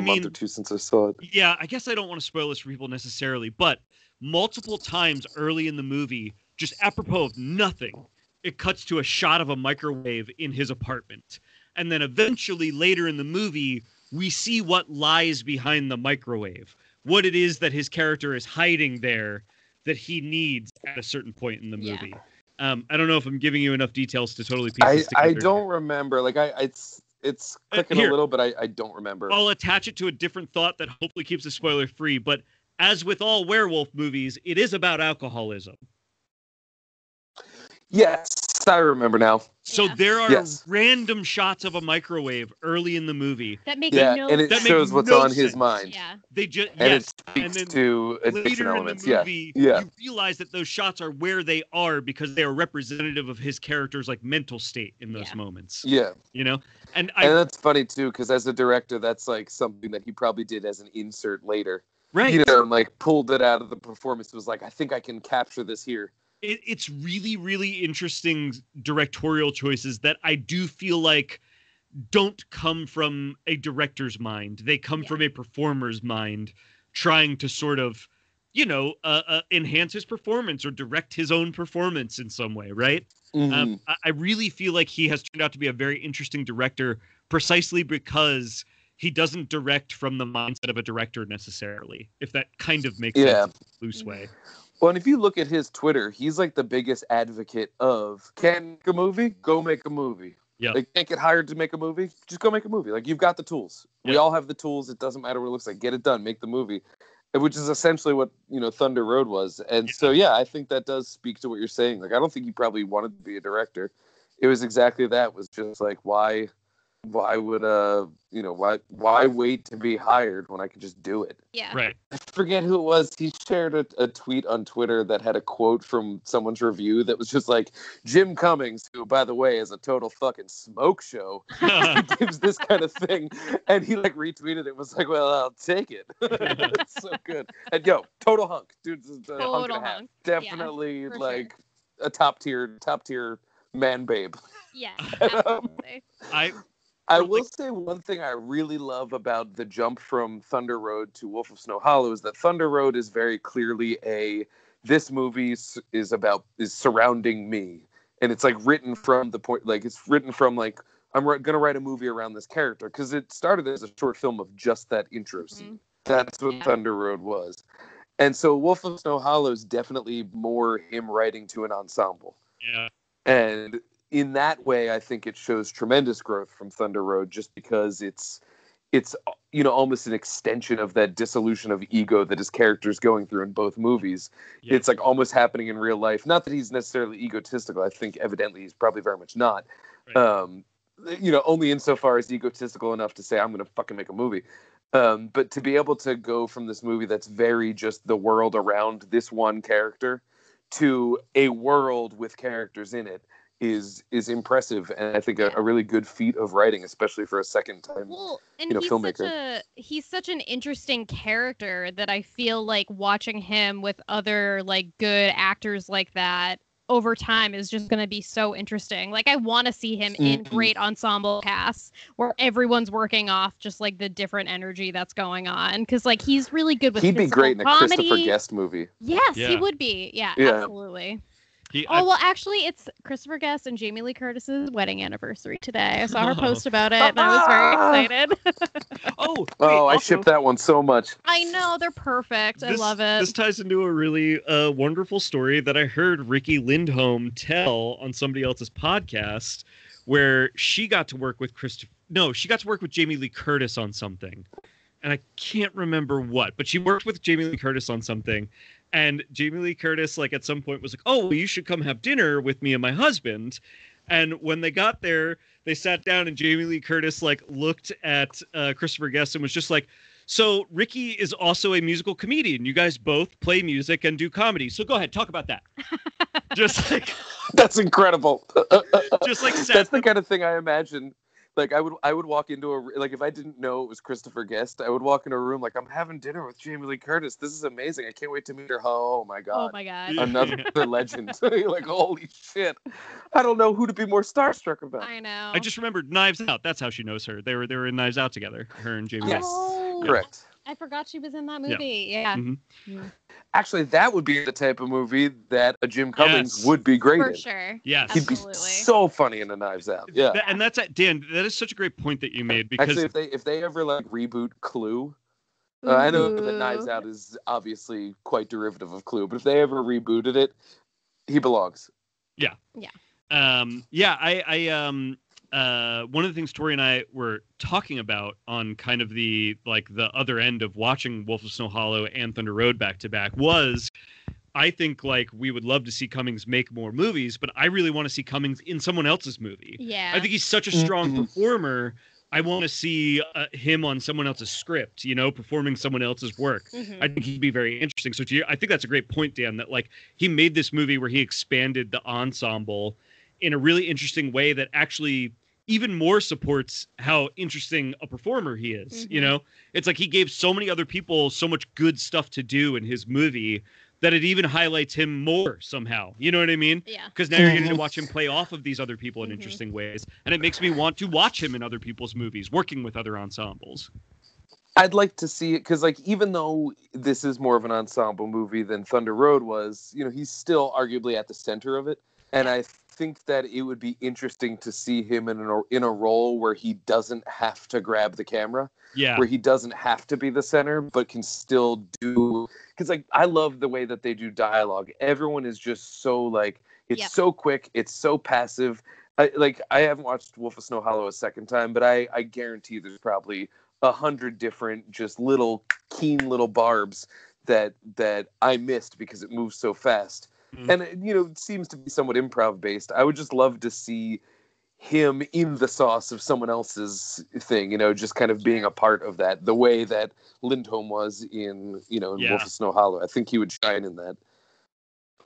month or two since I saw it. Yeah, I guess I don't want to spoil this for people necessarily, but multiple times early in the movie, just apropos of nothing, it cuts to a shot of a microwave in his apartment. And then eventually later in the movie, we see what lies behind the microwave, what it is that his character is hiding there that he needs at a certain point in the movie. I don't know if I'm giving you enough details to totally piece this together. I don't remember. Like, it's clicking a little, but I don't remember. I'll attach it to a different thought that hopefully keeps it spoiler free. But as with all werewolf movies, it is about alcoholism. Yes, I remember now. So there are random shots of a microwave early in the movie that make no and it sense. shows what's on his mind. Yeah, they just it speaks to addiction elements. In the movie, you realize that those shots are where they are because they are representative of his character's like mental state in those moments. Yeah, you know, and that's funny too because as a director, that's like something that he probably did as an insert later, right? You know, and like pulled it out of the performance. It was like, I think I can capture this here. It's really, really interesting directorial choices that I do feel like don't come from a director's mind. They come from a performer's mind trying to sort of, you know, enhance his performance or direct his own performance in some way, right? Mm-hmm. I really feel like he has turned out to be a very interesting director precisely because he doesn't direct from the mindset of a director necessarily, if that kind of makes sense in a loose way. Well, and if you look at his Twitter, he's like the biggest advocate of can't make a movie, go make a movie. Yeah. Like, can't get hired to make a movie, just go make a movie. Like, you've got the tools. We all have the tools. It doesn't matter what it looks like. Get it done. Make the movie. Which is essentially what, you know, Thunder Road was. And so, I think that does speak to what you're saying. Like, I don't think he probably wanted to be a director. it was exactly that. It was just like, why would why wait to be hired when I could just do it? Yeah. Right. I forget who it was. He shared a tweet on Twitter that had a quote from someone's review that was just like, Jim Cummings, who, by the way, is a total fucking smoke show, gives this kind of thing. And he like retweeted it, was like, well, I'll take it. It's so good. And total hunk. Dude's a hunk and a half. Definitely like a top tier man babe. Yeah, absolutely. I will say one thing I really love about the jump from Thunder Road to Wolf of Snow Hollow is that Thunder Road is very clearly this movie is surrounding me, and it's like written from the point, like it's written from like I'm gonna write a movie around this character, because it started as a short film of just that intro scene. That's what Thunder Road was, and so Wolf of Snow Hollow is definitely more him writing to an ensemble. Yeah, and in that way, I think it shows tremendous growth from Thunder Road, just because it's almost an extension of that dissolution of ego that his character's going through in both movies. Yeah. It's like almost happening in real life. Not that he's necessarily egotistical. I think evidently he's probably very much not. Right. Only insofar as egotistical enough to say, I'm going to fucking make a movie. But to be able to go from this movie that's very just the world around this one character to a world with characters in it is impressive, and I think a really good feat of writing, especially for a second time filmmaker. He's such an interesting character that I feel like watching him with other like good actors like that over time is just going to be so interesting. Like I want to see him in great ensemble casts where everyone's working off just like the different energy that's going on, because like he's really good with. He'd be great in a comedy. Christopher Guest movie. Yes, he would be. Yeah. Absolutely. Well, actually, it's Christopher Guest and Jamie Lee Curtis's wedding anniversary today. I saw her post about it, and I was very excited. I ship that one so much. I know, they're perfect. I love it. This ties into a really wonderful story that I heard Ricky Lindholm tell on somebody else's podcast, where she got to work with she got to work with Jamie Lee Curtis on something. And I can't remember what, but she worked with Jamie Lee Curtis on something. And Jamie Lee Curtis, like, at some point was like, oh, well, you should come have dinner with me and my husband. And when they got there, they sat down and Jamie Lee Curtis, like, looked at Christopher Guest and was just like, so Ricky is also a musical comedian. You guys both play music and do comedy. So go ahead, talk about that. Just like... That's incredible. Just like... That's the kind of thing I imagine. Like I would walk into if I didn't know it was Christopher Guest, I would walk into a room like, I'm having dinner with Jamie Lee Curtis. This is amazing. I can't wait to meet her. Oh my god. Another legend. Like, holy shit. I don't know who to be more starstruck about. I know. I just remembered Knives Out. That's how she knows her. They were in Knives Out together. Her and Jamie. Yes. Correct. I forgot she was in that movie. Yeah. Mm-hmm. Actually, that would be the type of movie that a Jim Cummings would be great in. For sure. Yes. He'd be so funny in the Knives Out. Yeah. And that's Dan. That is such a great point that you made, because actually, if they ever like reboot Clue, I know that Knives Out is obviously quite derivative of Clue, but if they ever rebooted it, he belongs. Yeah. One of the things Tori and I were talking about on kind of the other end of watching Wolf of Snow Hollow and Thunder Road back to back was, I think like we would love to see Cummings make more movies, but I really want to see Cummings in someone else's movie. Yeah. I think he's such a strong performer. I want to see him on someone else's script, performing someone else's work. I think he'd be very interesting. So I think that's a great point, Dan, that like he made this movie where he expanded the ensemble in a really interesting way that actually even more supports how interesting a performer he is. It's like he gave so many other people so much good stuff to do in his movie that it even highlights him more somehow. You know what I mean? Yeah. Because now you're getting to watch him play off of these other people in interesting ways. And it makes me want to watch him in other people's movies, working with other ensembles. I'd like to see it, because like, even though this is more of an ensemble movie than Thunder Road was, he's still arguably at the center of it. And I think that it would be interesting to see him in a role where he doesn't have to grab the camera, where he doesn't have to be the center, but can still do. Because like, I love the way that they do dialogue. Everyone is just so like, it's so quick, it's so passive. I haven't watched Wolf of Snow Hollow a second time, but I guarantee there's probably 100 different just keen little barbs that I missed because it moves so fast. And it seems to be somewhat improv based. I would just love to see him in the sauce of someone else's thing, just kind of being a part of that, the way that Lindholm was in Wolf of Snow Hollow. I think he would shine in that.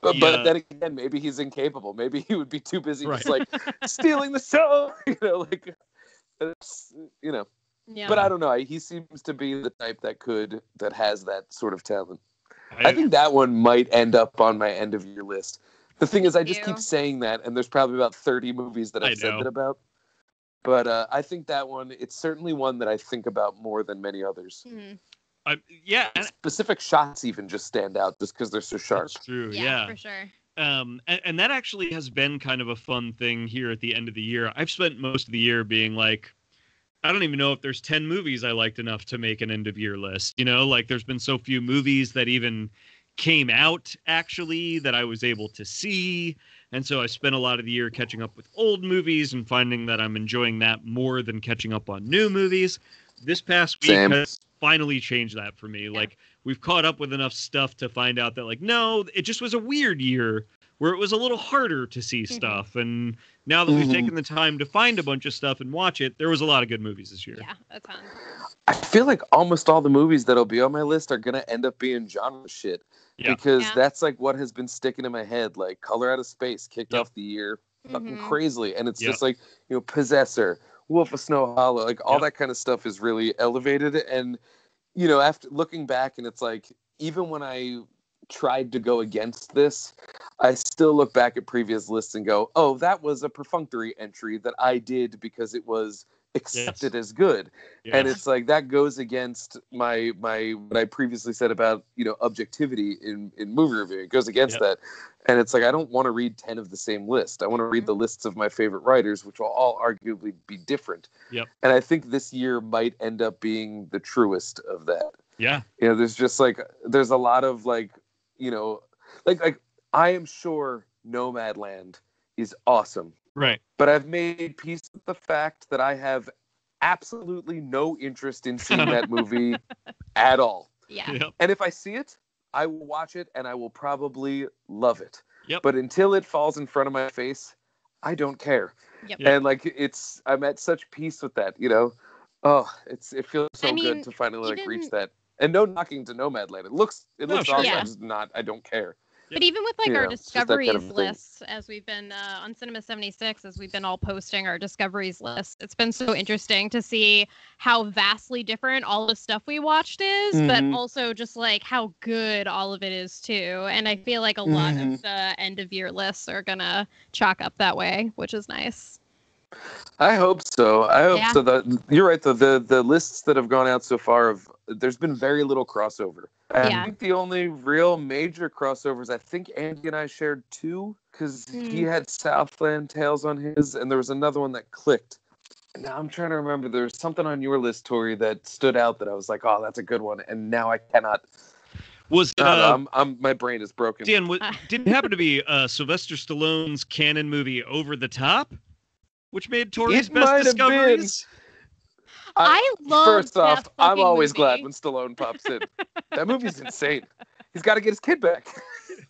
But then again, maybe he's incapable. Maybe he would be too busy just like stealing the show, Yeah. But I don't know. He seems to be the type that has that sort of talent. I think that one might end up on my end of year list. The thing is, I just keep saying that, and there's probably about 30 movies that I've said that about. But I think that one, it's certainly one that I think about more than many others. Specific shots even just stand out just because they're so sharp. That's true, yeah. For sure. And that actually has been kind of a fun thing here at the end of the year. I've spent most of the year being like, I don't even know if there's 10 movies I liked enough to make an end of year list. Like there's been so few movies that even came out actually that I was able to see. And so I spent a lot of the year catching up with old movies and finding that I'm enjoying that more than catching up on new movies. This past week has finally changed that for me. Yeah. Like we've caught up with enough stuff to find out that like, no, it just was a weird year where it was a little harder to see stuff. And now that we've taken the time to find a bunch of stuff and watch it, there was a lot of good movies this year. Yeah, a ton. I feel like almost all the movies that'll be on my list are going to end up being genre shit. Yeah. Because that's like what has been sticking in my head. Like Color Out of Space kicked off the year fucking crazily. And it's just like, Possessor, Wolf of Snow Hollow, like all that kind of stuff is really elevated. And, after looking back, and it's like, even when I tried to go against this, I still look back at previous lists and go, oh, that was a perfunctory entry that I did because it was accepted as good. And it's like that goes against my what I previously said about objectivity in movie review. It goes against that. And it's like I don't want to read 10 of the same list. I want to read the lists of my favorite writers, which will all arguably be different. And I think this year might end up being the truest of that. There's a lot of like I am sure Nomadland is awesome. Right. But I've made peace with the fact that I have absolutely no interest in seeing that movie at all. Yeah. And if I see it, I will watch it and I will probably love it. But until it falls in front of my face, I don't care. And like I'm at such peace with that, Oh, it feels so good to finally reach that. And no knocking to Nomadland. It looks awesome. Yeah. I don't care. But even with our discoveries kind of lists, as we've been on Cinema 76, as we've been all posting our discoveries list, it's been so interesting to see how vastly different all the stuff we watched is, but also just like how good all of it is too. And I feel like a lot of the end of year lists are gonna chalk up that way, which is nice. I hope so. So. You're right though. The lists that have gone out so far there's been very little crossover. I think the only real major crossovers, I think Andy and I shared 2 because he had Southland Tales on his, and there was another one that clicked. Now I'm trying to remember. There's something on your list, Tori, that stood out that I was like, oh, that's a good one, and now I cannot. Was it, my brain is broken. Dan, didn't happen to be Sylvester Stallone's canon movie Over the Top, which made Tori's best discoveries? I love. First off, I'm always movie. glad when Stallone pops in. That movie's insane. He's got to get his kid back.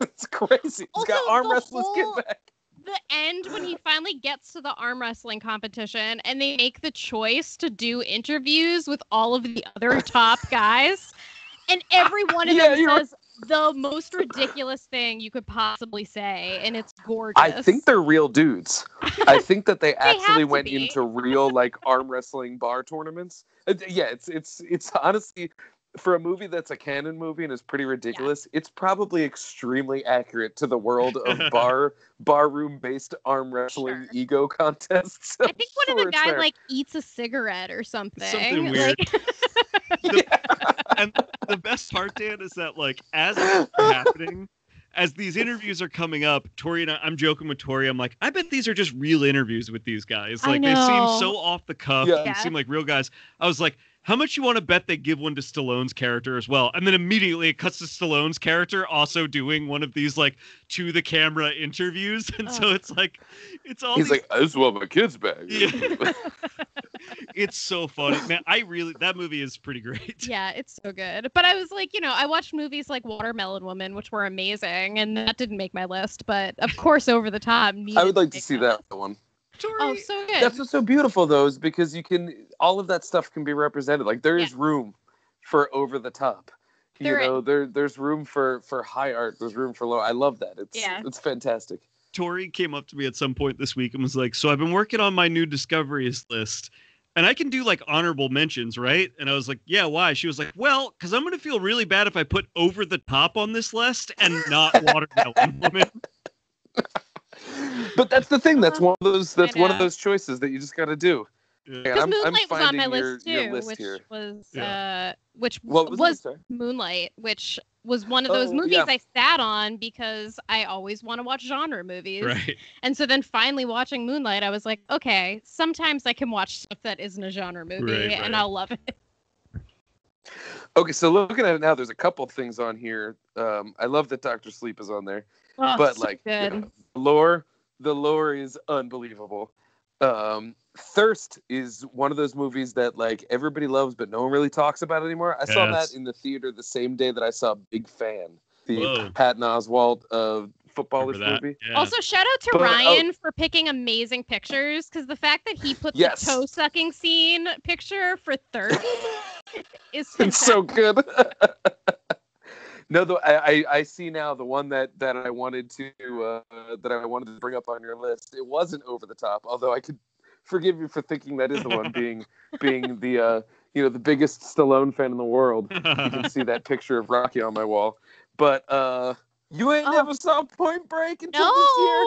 It's crazy. He's got arm wrestle his kid back. The end when he finally gets to the arm wrestling competition and they make the choice to do interviews with all of the other top guys, and every one of them says the most ridiculous thing you could possibly say, and it's gorgeous. I think they're real dudes. I think that they actually went into real arm wrestling bar tournaments. It's honestly, for a movie that's a canon movie and is pretty ridiculous, it's probably extremely accurate to the world of barroom based arm wrestling ego contests. I think one of the guys eats a cigarette or something. Something weird. And the best part, Dan, is that as it's happening, as these interviews are coming up, Tori and I'm joking with Tori. I'm like, I bet these are just real interviews with these guys. They seem so off the cuff. They seem like real guys. I was like, How much you want to bet they give one to Stallone's character as well? And then immediately it cuts to Stallone's character also doing one of these like to the camera interviews. And so it's like, it's all He's like, I just want my kids back. Yeah. It's so funny, man. That movie is pretty great. Yeah, it's so good. But I was like, I watched movies like Watermelon Woman, which were amazing, and that didn't make my list. But of course, Over the Top. I would like to see that one. Tori. Oh, so good. That's what's so beautiful, though, is because all of that stuff can be represented. Like, there is room for over the top. There's room for high art. There's room for low. I love that. It's fantastic. Tori came up to me at some point this week and was like, so I've been working on my new discoveries list. And I can do like honorable mentions, right? And I was like, yeah, why? She was like, well, because I'm going to feel really bad if I put Over the Top on this list and not Watermelon Woman. But that's the thing. That's one of those. That's one of those choices that you just got to do. Because Moonlight was on my list too, which was Moonlight, which was one of those movies I sat on because I always want to watch genre movies. Right. And so then finally watching Moonlight, I was like, okay, sometimes I can watch stuff that isn't a genre movie, and I'll love it. Okay, so looking at it now, there's a couple things on here. I love that Dr. Sleep is on there, but so good. The lore is unbelievable. Thirst is one of those movies that like everybody loves, but no one really talks about it anymore. I saw that in the theater the same day that I saw Big Fan, the Patton Oswalt footballers movie. Yeah. Also, shout out to Ryan for picking amazing pictures, because the fact that he put the toe sucking scene picture for Thirst is fantastic. It's so good. No, though I see now the one that I wanted to bring up on your list. It wasn't Over the Top, although I could forgive you for thinking that is the one, being the the biggest Stallone fan in the world. You can see that picture of Rocky on my wall. But you ain't never saw Point Break until this year.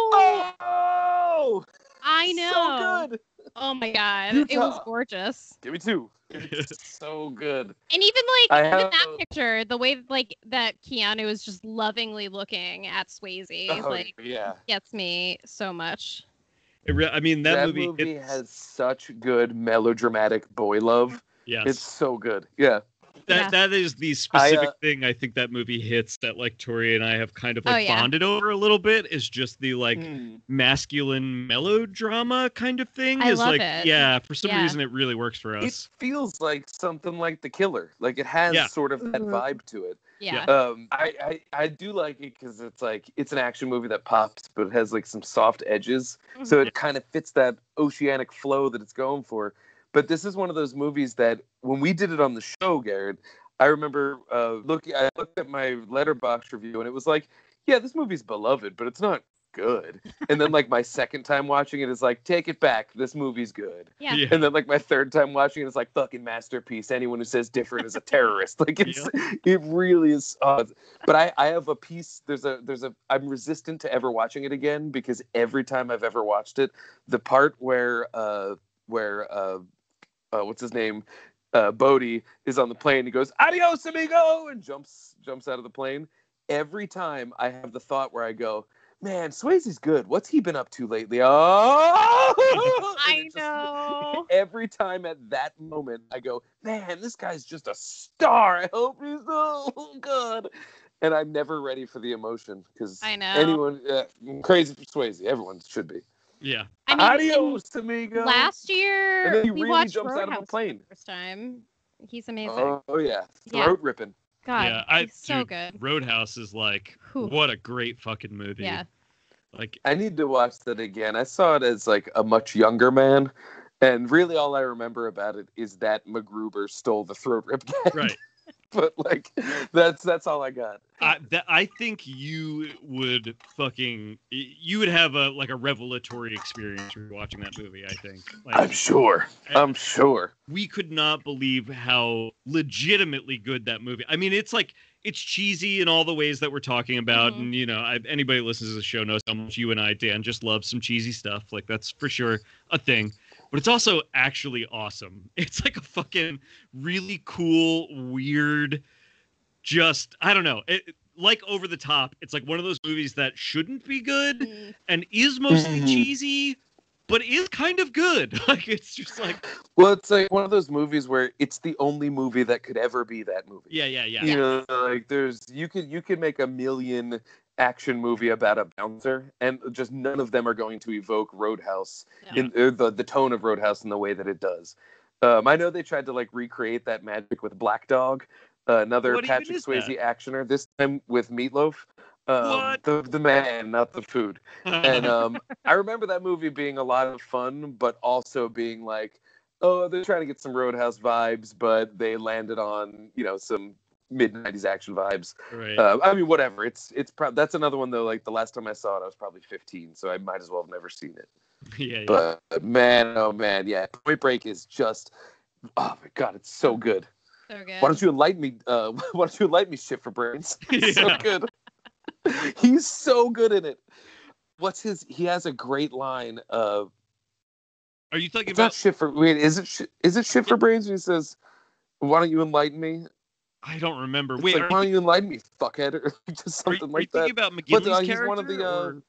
Oh, I know. So good. Oh my god, It was gorgeous. Give me two. It's so good. And even that picture, the way that Keanu is just lovingly looking at Swayze, gets me so much. That movie has such good melodramatic boy love. Yes. It's so good. Yeah. That is the specific thing I think that movie hits that like Tori and I have kind of bonded over a little bit, is just the masculine melodrama kind of thing. I love it. Yeah, for some reason it really works for us. It feels like something like The Killer. Like it has sort of that vibe to it. Yeah. I do like it because it's an action movie that pops, but it has like some soft edges. Mm-hmm. So it kind of fits that oceanic flow that it's going for. But this is one of those movies that when we did it on the show, Garrett, I remember I looked at my Letterboxd review and it was like, yeah, this movie's beloved, but it's not good. And then like my second time watching it is like, take it back, this movie's good. Yeah. And then like my third time watching it is like, fucking masterpiece. Anyone who says different is a terrorist. Like it really is. But I have a piece. I'm resistant to ever watching it again because every time I've ever watched it, the part where what's his name? Bodhi is on the plane. He goes, "Adios, amigo," and jumps out of the plane. Every time I have the thought where I go, man, Swayze's good. What's he been up to lately? Oh, I know. Every time at that moment, I go, man, this guy's just a star. I hope he's so good. And I'm never ready for the emotion because anyone crazy for Swayze. Everyone should be. Yeah. Adios, amigo. Last year, and then he we really watched jumps Roadhouse out of a plane. For the first time. He's amazing. Oh yeah, throat ripping. God, he's so good. Roadhouse is what a great fucking movie. Yeah. I need to watch that again. I saw it as a much younger man, and really all I remember about it is that MacGruber stole the throat rip gag. Right. But that's all I got. I think you would have a revelatory experience watching that movie. I think. I'm sure. We could not believe how legitimately good that movie. I mean, it's cheesy in all the ways that we're talking about, and anybody who listens to the show knows how much you and I, Dan, just love some cheesy stuff. That's for sure a thing. But it's also actually awesome. It's a fucking really cool, weird, just, I don't know. Over the Top, it's one of those movies that shouldn't be good and is mostly cheesy, but is kind of good. Like, it's just like... Well, it's like one of those movies where it's the only movie that could ever be that movie. Yeah. You know, like you could make a million action movie about a bouncer, and just none of them are going to evoke Roadhouse in the tone of Roadhouse in the way that it does. I know they tried to like recreate that magic with Black Dog, another What Patrick Swayze that? actioner, this time with Meatloaf. What? The man, not the food. And I remember that movie being a lot of fun, but also being like, oh, they're trying to get some Roadhouse vibes, but they landed on, you know, some mid-90s action vibes. Right. I mean, whatever. That's another one, though. Like, the last time I saw it, I was probably 15, so I might as well have never seen it. Yeah. But, man, oh, man, yeah. Point Break is just, oh, my God, it's so good. So good. Why don't you enlighten me? Why don't you enlighten me, shit for brains? It's so good. He's so good in it. He has a great line. Are you talking it's about... not shit for... Wait, is it shit for brains when he says, why don't you enlighten me? I don't remember. It's Wait, like, why don't you enlighten me, fuckhead? Or just something like that. Are you thinking about McGinley's he's character? one of the... or...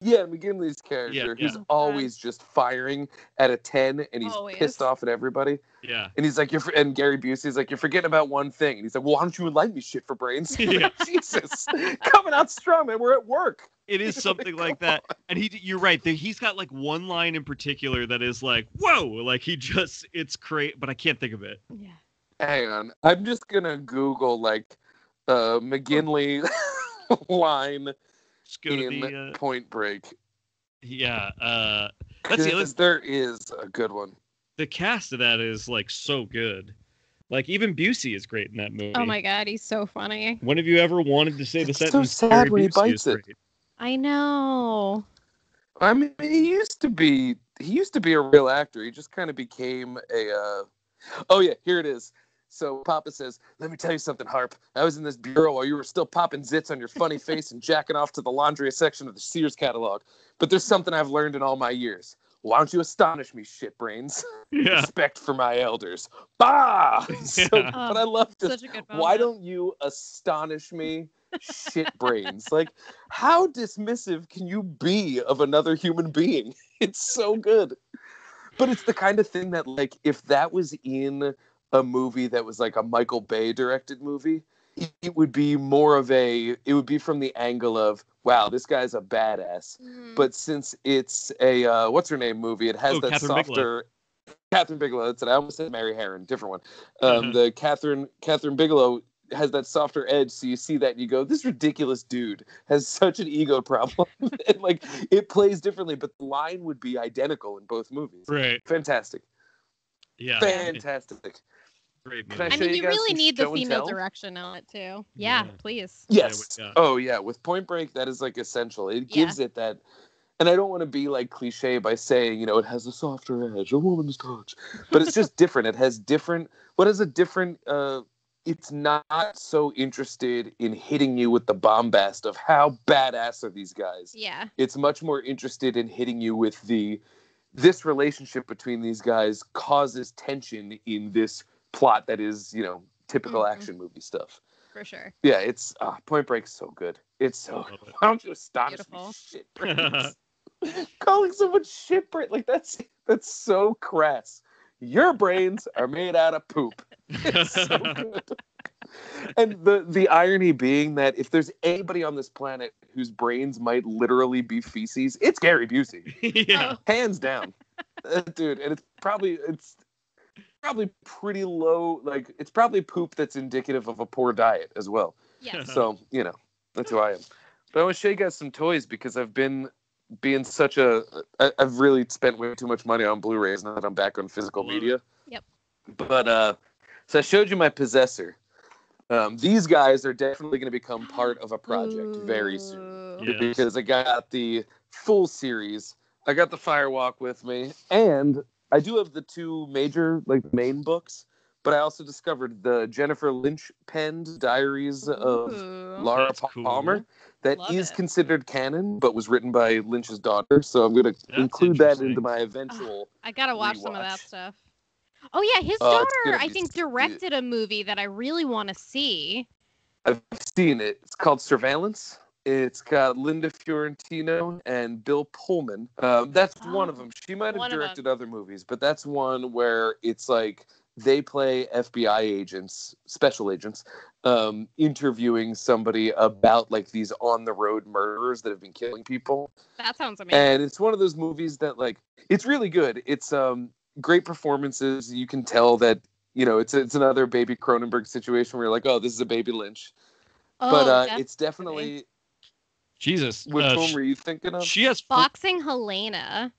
Yeah, McGinley's character, who's always just firing at a 10, and he's pissed off at everybody. Yeah. And he's like, and Gary Busey's like, you're forgetting about one thing. And he's like, well, why don't you enlighten me, shit for brains? Yeah. Jesus, coming out strong, man. We're at work. It is something like that. And you're right. He's got like one line in particular that is like, whoa, like it's crazy, but I can't think of it. Yeah. Hang on. I'm just going to Google like McGinley line in Point Break. Yeah. Let's see. There is a good one. The cast of that is like so good. Like even Busey is great in that movie. Oh my God, he's so funny. When have you ever wanted to say the sentence? So sad when he bites it. I know. I mean, he used to be a real actor. He just kind of became a. Oh yeah, here it is. So Papa says, let me tell you something, Harp. I was in this bureau while you were still popping zits on your funny face and jacking off to the laundry section of the Sears catalog. But there's something I've learned in all my years. Why don't you astonish me, shit brains? Yeah. Respect for my elders. Bah! But I love this. Why don't you astonish me, shit brains? Like, how dismissive can you be of another human being? It's so good. But it's the kind of thing that, like, if that was in a movie that was like a Michael Bay directed movie, it would be it would be from the angle of, wow, this guy's a badass. Mm. But since it's a what's her name movie, it has that Catherine softer Catherine Bigelow. That's it. I almost said Mary Harron, different one. The Catherine Bigelow has that softer edge, so you see that and you go, this ridiculous dude has such an ego problem. And like, it plays differently, but the line would be identical in both movies. Right. Fantastic. Yeah. Fantastic. Great movie. I mean, you really need the female direction on it too. Yeah, please. Yes. Oh yeah, with Point Break, that is like essential. It gives it that, and I don't want to be like cliche by saying, you know, it has a softer edge, a woman's touch, but it's just different. It has different. What is a different? It's not so interested in hitting you with the bombast of how badass are these guys. Yeah. It's much more interested in hitting you with this relationship between these guys causes tension in this plot that is, you know, typical action movie stuff. For sure. Yeah, it's Point Break's so good. It's so good. Why don't you astonish me, shit brains? Calling someone shit brain, like that's so crass. Your brains are made out of poop. It's so good. And the irony being that if there's anybody on this planet whose brains might literally be feces, it's Gary Busey. Yeah. Hands down. Dude, and it's probably pretty low, like it's probably poop that's indicative of a poor diet as well. Yeah. So, you know, that's who I am. But I want to show you guys some toys because I've been being I've really spent way too much money on Blu-rays now that I'm back on physical media. Yep. But so I showed you my Possessor. These guys are definitely going to become part of a project very soon. Yes. Because I got the full series. I got the Firewalk with me, and I do have the two major, like, main books, but I also discovered the Jennifer Lynch penned Diaries of Laura Palmer. That is considered canon, but was written by Lynch's daughter. So I'm going to include that into my eventual I got to watch some of that stuff. Oh, yeah, his daughter, I think, directed a movie that I really want to see. I've seen it. It's called Surveillance. It's got Linda Fiorentino and Bill Pullman. That's one of them. She might have directed other movies, but that's one where it's like they play FBI agents, special agents, interviewing somebody about like these on-the-road murderers that have been killing people. That sounds amazing. And it's one of those movies that like it's really good. It's great performances. You can tell that it's another baby Cronenberg situation where you're like, oh, this is a baby Lynch. But it's definitely. Jesus. Which one were you thinking of? She has Boxing Helena.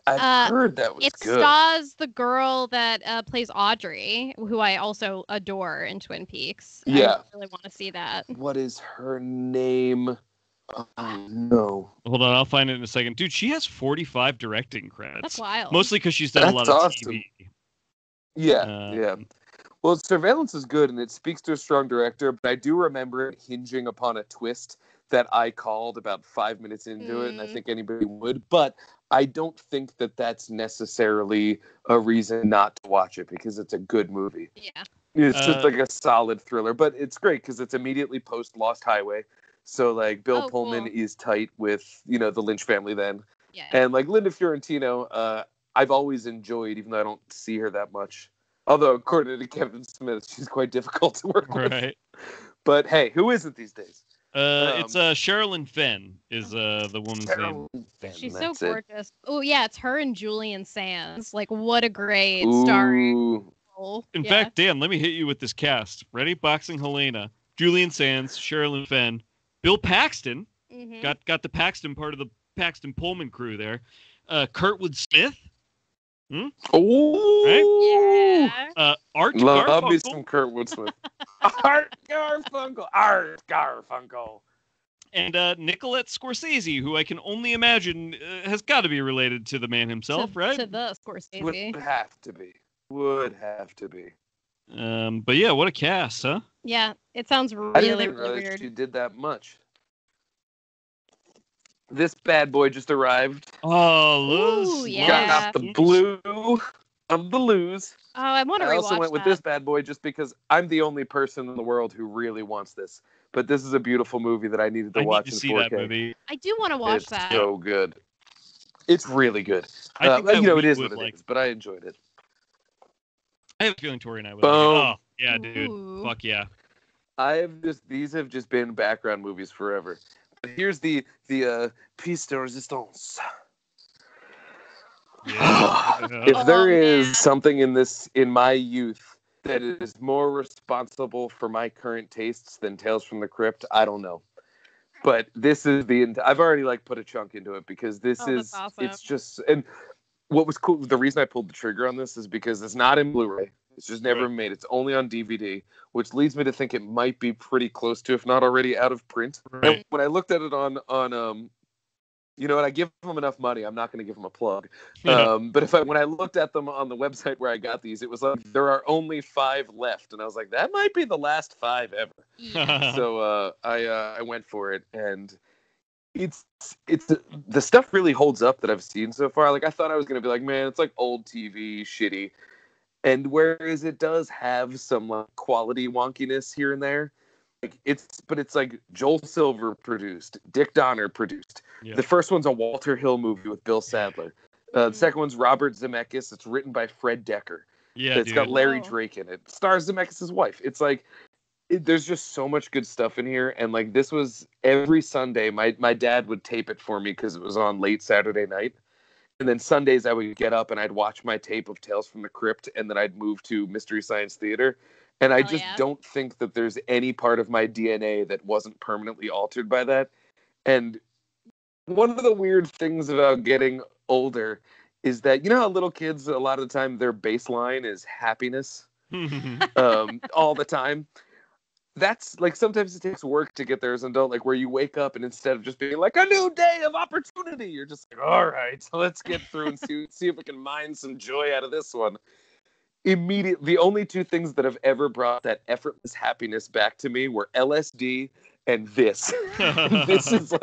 I've heard that was good. It stars the girl that plays Audrey, who I also adore in Twin Peaks. Yeah. I really want to see that. What is her name? Oh, no. Hold on, I'll find it in a second. Dude, she has 45 directing credits. That's wild. Mostly because she's done a lot of TV. Yeah, yeah. Well, Surveillance is good, and it speaks to a strong director, but I do remember it hinging upon a twist that I called about 5 minutes into it, and I think anybody would. But I don't think that that's necessarily a reason not to watch it, because it's a good movie. Yeah. It's just like a solid thriller, but it's great because it's immediately post Lost Highway. So, like, Bill Pullman is tight with, the Lynch family then. Yeah. And, like, Linda Fiorentino, I've always enjoyed, even though I don't see her that much. Although, according to Kevin Smith, she's quite difficult to work with. Right. But, hey, who isn't these days? It's Sherilyn Fenn is the woman's name. She's so gorgeous. Oh, yeah, it's her and Julian Sands. Like, what a great starring role. In fact, Dan, let me hit you with this cast. Ready? Boxing Helena, Julian Sands, Sherilyn Fenn, Bill Paxton. Mm-hmm. Got the Paxton part of the Paxton Pullman crew there. Kurtwood Smith. Oh, right? Yeah. Art Love Garfunkel. me some Kurtwood Smith. Art Garfunkel. And Nicolette Scorsese, who I can only imagine has got to be related to the man himself, right? To the Scorsese. Would have to be. But yeah, what a cast, huh? Yeah, it sounds really, I didn't really realize weird. she did that much. This bad boy just arrived. Oh, Luz. Ooh, yeah. Got the blue of the Luz. Oh, I want to rewatch I also went with that. this bad boy just because I'm the only person in the world who really wants this. But this is a beautiful movie that I needed to watch in 4K. See that movie. I do want to watch that. It's so good. It's really good. I think that it is what it is, but I enjoyed it. I have a feeling Tori and I would. Boom. Oh, yeah, dude. Ooh. Fuck yeah. These have just been background movies forever. But here's the piece de resistance. Yeah. If there is something in my youth that is more responsible for my current tastes than Tales from the Crypt, I don't know. But this is I've already put a chunk into it because this is awesome. It's just, and what was cool, the reason I pulled the trigger on this is because it's not in Blu-ray. It's just never made. It's only on DVD, which leads me to think it might be pretty close to, if not already out of print. Right. And when I looked at it on you know what? I give them enough money. I'm not going to give them a plug. Yeah. But when I looked at them on the website where I got these, it was like there are only 5 left, and I was like, that might be the last 5 ever. Yeah. So I went for it, and it's the stuff really holds up that I've seen so far. Like I thought I was going to be like, man, it's like old TV, shitty, and whereas it does have some quality wonkiness here and there. It's like Joel Silver produced, Dick Donner produced. Yeah. The first one's a Walter Hill movie with Bill Sadler. The second one's Robert Zemeckis. It's written by Fred Decker. Yeah, it's got Larry Drake in it. Stars Zemeckis' wife. It's like there's just so much good stuff in here. And this was every Sunday. My dad would tape it for me because it was on late Saturday night. And then Sundays I would get up and I'd watch my tape of Tales from the Crypt, and then I'd move to Mystery Science Theater. And I just don't think that there's any part of my DNA that wasn't permanently altered by that. And one of the weird things about getting older is that, you know how little kids, a lot of the time, their baseline is happiness all the time? That's sometimes it takes work to get there as an adult, where you wake up and instead of just being like a new day of opportunity, you're just like, all right, so let's get through and see if we can mine some joy out of this one. Immediately, the only 2 things that have ever brought that effortless happiness back to me were LSD and this. This is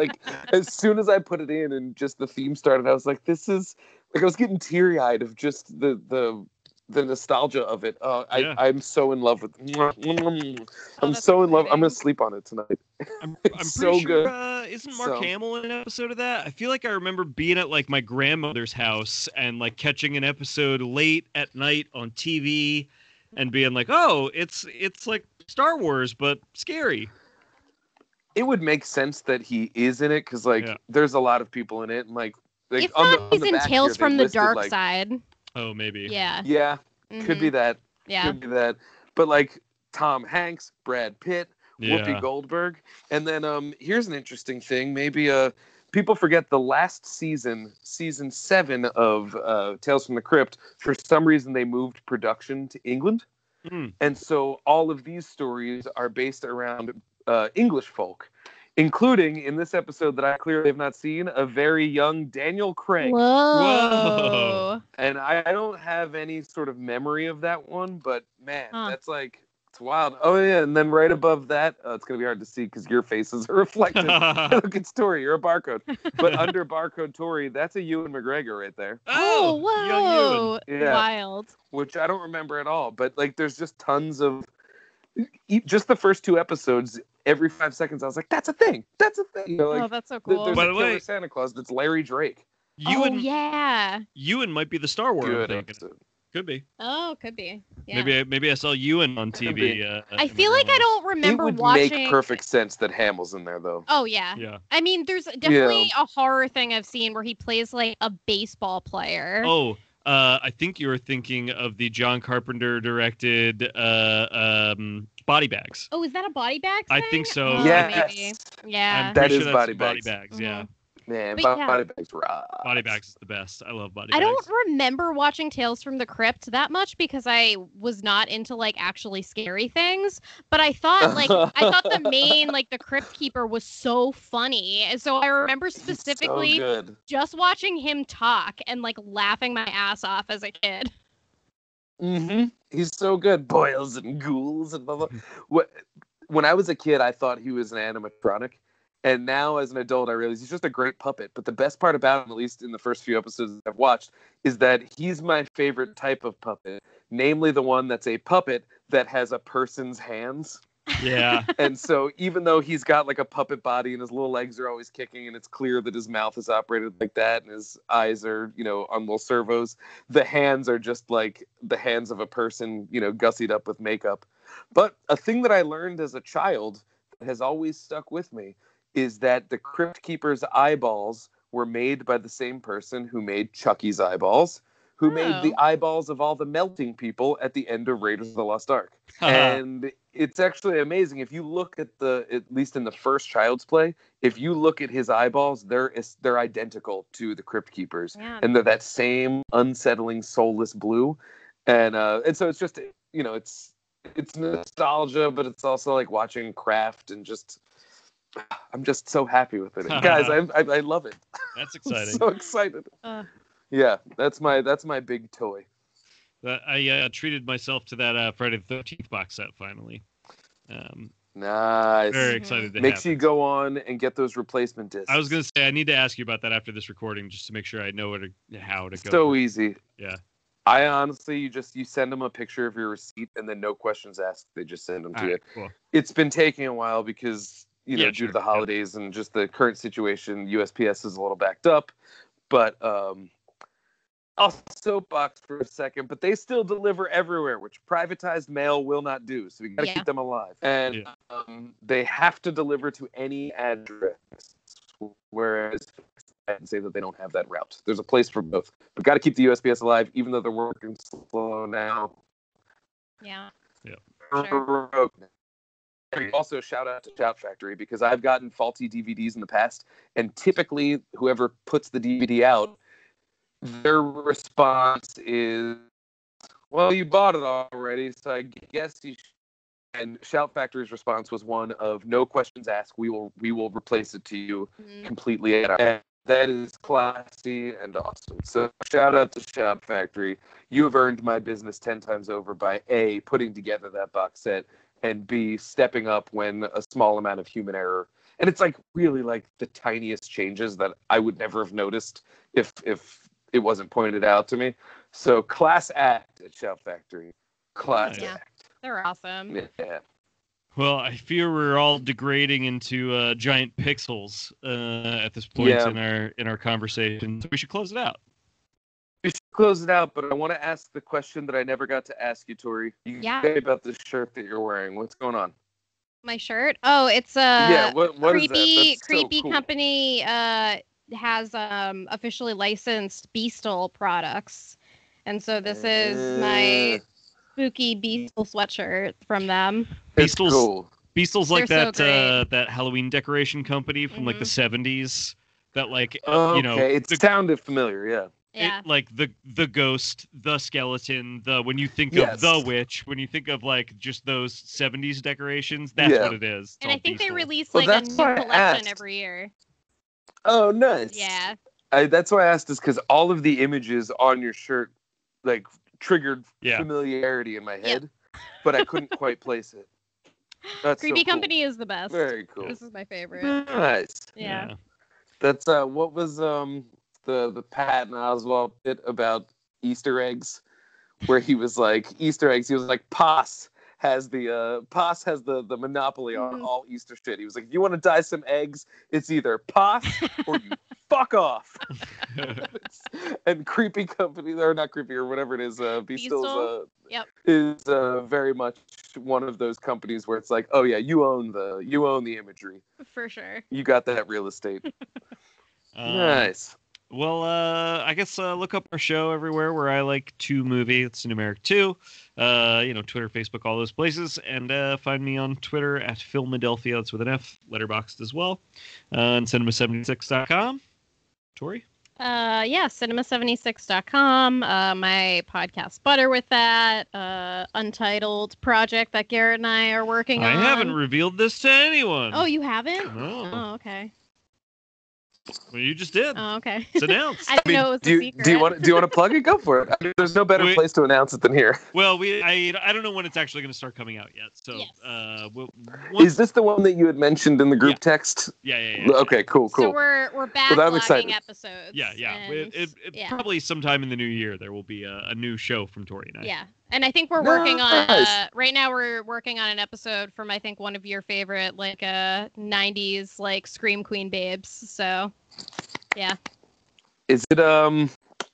as soon as I put it in and just the theme started, I was like, this is I was getting teary-eyed of just the the nostalgia of it. Yeah. I'm so in love with. I'm so in love. I'm gonna sleep on it tonight. I'm so pretty sure. good. Isn't Mark Hamill in an episode of that? I feel like I remember being at like my grandmother's house and like catching an episode late at night on TV, and being like, "Oh, it's like Star Wars but scary." It would make sense that he is in it because there's a lot of people in it, and like if on not, the he's in back Tales here, from the listed, Dark Side. Oh, maybe. Yeah. Yeah. Could be that. Yeah. Could be that. But like Tom Hanks, Brad Pitt, Whoopi Goldberg, and then here's an interesting thing. Maybe people forget the last season 7 of Tales from the Crypt. For some reason, they moved production to England, and so all of these stories are based around English folk, including in this episode that I clearly have not seen, a very young Daniel Craig. Whoa. And I don't have any sort of memory of that one, but man, that's like, it's wild. Oh yeah, and then right above that, it's going to be hard to see because your faces are reflected. Look, it's Tori, you're a barcode. But under barcode Tori, that's a Ewan McGregor right there. Oh, whoa. Young Ewan. Yeah. Wild. Which I don't remember at all, but like there's just tons of, just the first 2 episodes, every 5 seconds I was like, that's a thing. That's a thing. You know, like, that's so cool. There's a killer Santa Claus that's Larry Drake. Ewan might be the Star Wars. Good episode. Could be. Oh, could be. Yeah. Maybe I saw Ewan on TV. I feel like I don't remember watching. It would make perfect sense that Hamill's in there, though. Oh yeah. Yeah. I mean, there's definitely a horror thing I've seen where he plays like a baseball player. Oh. I think you were thinking of the John Carpenter directed Body Bags. Oh, is that a Body Bags thing? I think so. Yes. Yeah. I'm that pretty is sure Body that's Bags. Body Bags, yeah. Man, Body Bags rock. Body Bags is the best. I love Body Bags. I don't remember watching Tales from the Crypt that much because I was not into like actually scary things. But I thought the main the Crypt Keeper was so funny, and so I remember specifically just watching him talk and like laughing my ass off as a kid. He's so good. Boils and ghouls and blah, blah. When I was a kid, I thought he was an animatronic. And now, as an adult, I realize he's just a great puppet. But the best part about him, at least in the first few episodes I've watched, is that he's my favorite type of puppet. Namely, the one that's a puppet that has a person's hands. Yeah. And so even though he's got like a puppet body and his little legs are always kicking and it's clear that his mouth is operated like that and his eyes are, on little servos, the hands are just like the hands of a person, gussied up with makeup. But a thing that I learned as a child that has always stuck with me is that the Crypt Keeper's eyeballs were made by the same person who made Chucky's eyeballs, who made the eyeballs of all the melting people at the end of Raiders of the Lost Ark. And it's actually amazing. If you look at at least in the first Child's Play, if you look at his eyeballs, they're identical to the Crypt Keeper's. Yeah. And they're that same unsettling, soulless blue. And so it's just, it's nostalgia, but it's also like watching craft and just... I'm just so happy with it, guys. I love it. That's exciting. I'm so excited. Yeah, that's my big toy. I treated myself to that Friday the 13th box set finally. Nice. Very excited to Makes you go on and get those replacement discs. I was gonna say I need to ask you about that after this recording just to make sure I know how to go. So easy. Yeah. I honestly, you send them a picture of your receipt and then no questions asked. They just send them to you. Cool. It's been taking a while because due sure. to the holidays and just the current situation, USPS is a little backed up. But I'll soapbox for a second, but they still deliver everywhere, which privatized mail will not do. So we got to keep them alive. And they have to deliver to any address, whereas I can say that they don't have that route. There's a place for both. But got to keep the USPS alive, even though they're working slow now. Yeah. Sure. Also, shout out to Shout Factory, because I've gotten faulty DVDs in the past, and typically whoever puts the DVD out, their response is, well, you bought it already, so I guess you should. And Shout Factory's response was one of no questions asked. We will replace it to you completely. And that is classy and awesome. So shout out to Shout Factory. You have earned my business 10 times over by A, putting together that box set, and B, stepping up when a small amount of human error. And it's like really like the tiniest changes that I would never have noticed if it wasn't pointed out to me. So class act at Shout Factory. Class Yeah. act. They're awesome. Yeah. Well, I fear we're all degrading into giant pixels at this point in our conversation. So we should close it out. We should close it out, but I want to ask the question that I never got to ask you, Tori. You say about this shirt that you're wearing. What's going on? My shirt? Oh, it's a what creepy is that? That's so cool. company has officially licensed Beastle products. And so this is my spooky Beastle sweatshirt from them. Beastle's cool. Beastle's like that Halloween decoration company from like the 70s that like it sounded familiar, yeah. Yeah. Like the ghost, the skeleton, when you think of the witch, when you think of like just those 70s decorations, that's what it is. And I think they release like a new collection every year. Oh, nice. Yeah. That's why I asked, is because all of the images on your shirt like triggered familiarity in my head, but I couldn't quite place it. That's Creepy Company is the best. Very cool. This is my favorite. Nice. Yeah. That's what was the Patton Oswalt bit about Easter eggs, where he was like Easter eggs. He was like Pos has the monopoly on all Easter shit. He was like, if you want to dye some eggs, it's either Pos or you fuck off. And Creepy Company, or not Creepy, or whatever it is, Beastle's is very much one of those companies where it's like, oh yeah, you own the imagery. For sure. You got that real estate. Nice. Well, I guess look up our show everywhere where I like to movie. It's numeric 2. Twitter, Facebook, all those places. And find me on Twitter at Philadelphia. That's with an F, letterboxed as well. And cinema76.com. Tori? Cinema76.com. My podcast Butter with that. Untitled project that Garrett and I are working on. I haven't revealed this to anyone. Oh, you haven't? No. Oh, okay. Well, you just did. Oh, okay. It's announced. I didn't know it was a secret. Do you want to plug it? Go for it. I mean, there's no better place to announce it than here. Well, I don't know when it's actually going to start coming out yet. So, yes. Is this the one that you had mentioned in the group text? Yeah. Okay, cool. So we're backlogging episodes. Yeah. It probably sometime in the new year there will be a new show from Tori and I. Yeah. And I think we're working on right now we're working on an episode from I think one of your favorite like 90s like Scream Queen babes. So yeah. Is it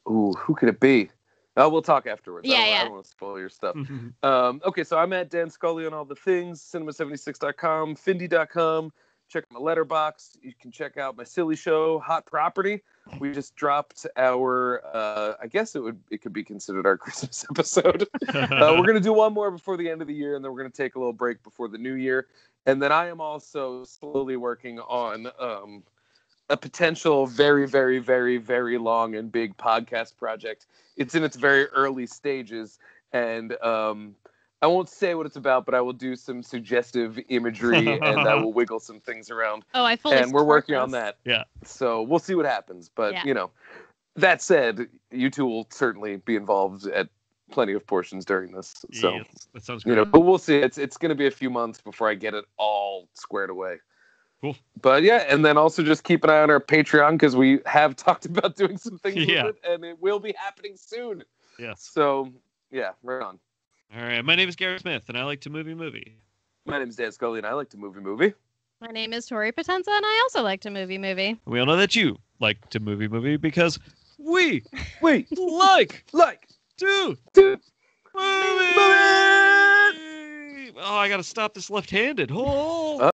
who could it be? We'll talk afterwards. I don't want to spoil your stuff. Okay, so I'm at Dan Scully on all the things, cinema76.com, findy.com. Check out my letterbox. You can check out my silly show, Hot Property. We just dropped our, I guess it could be considered our Christmas episode. We're going to do one more before the end of the year, and then we're going to take a little break before the new year. And then I am also slowly working on a potential very, very, very, very long and big podcast project. It's in its very early stages, and I won't say what it's about, but I will do some suggestive imagery and I will wiggle some things around. Oh, I fully And we're working on that. Yeah. So we'll see what happens. But, that said, you two will certainly be involved at plenty of portions during this. So, that sounds great. But we'll see. It's going to be a few months before I get it all squared away. Cool. But and then also just keep an eye on our Patreon because we have talked about doing some things with it, and it will be happening soon. Yes. So, right on. All right. My name is Garrett Smith, and I like to movie. My name is Dan Scully, and I like to movie. My name is Tori Potenza, and I also like to movie. We all know that you like to movie because we like to movie. Oh, I got to stop this left-handed. Oh.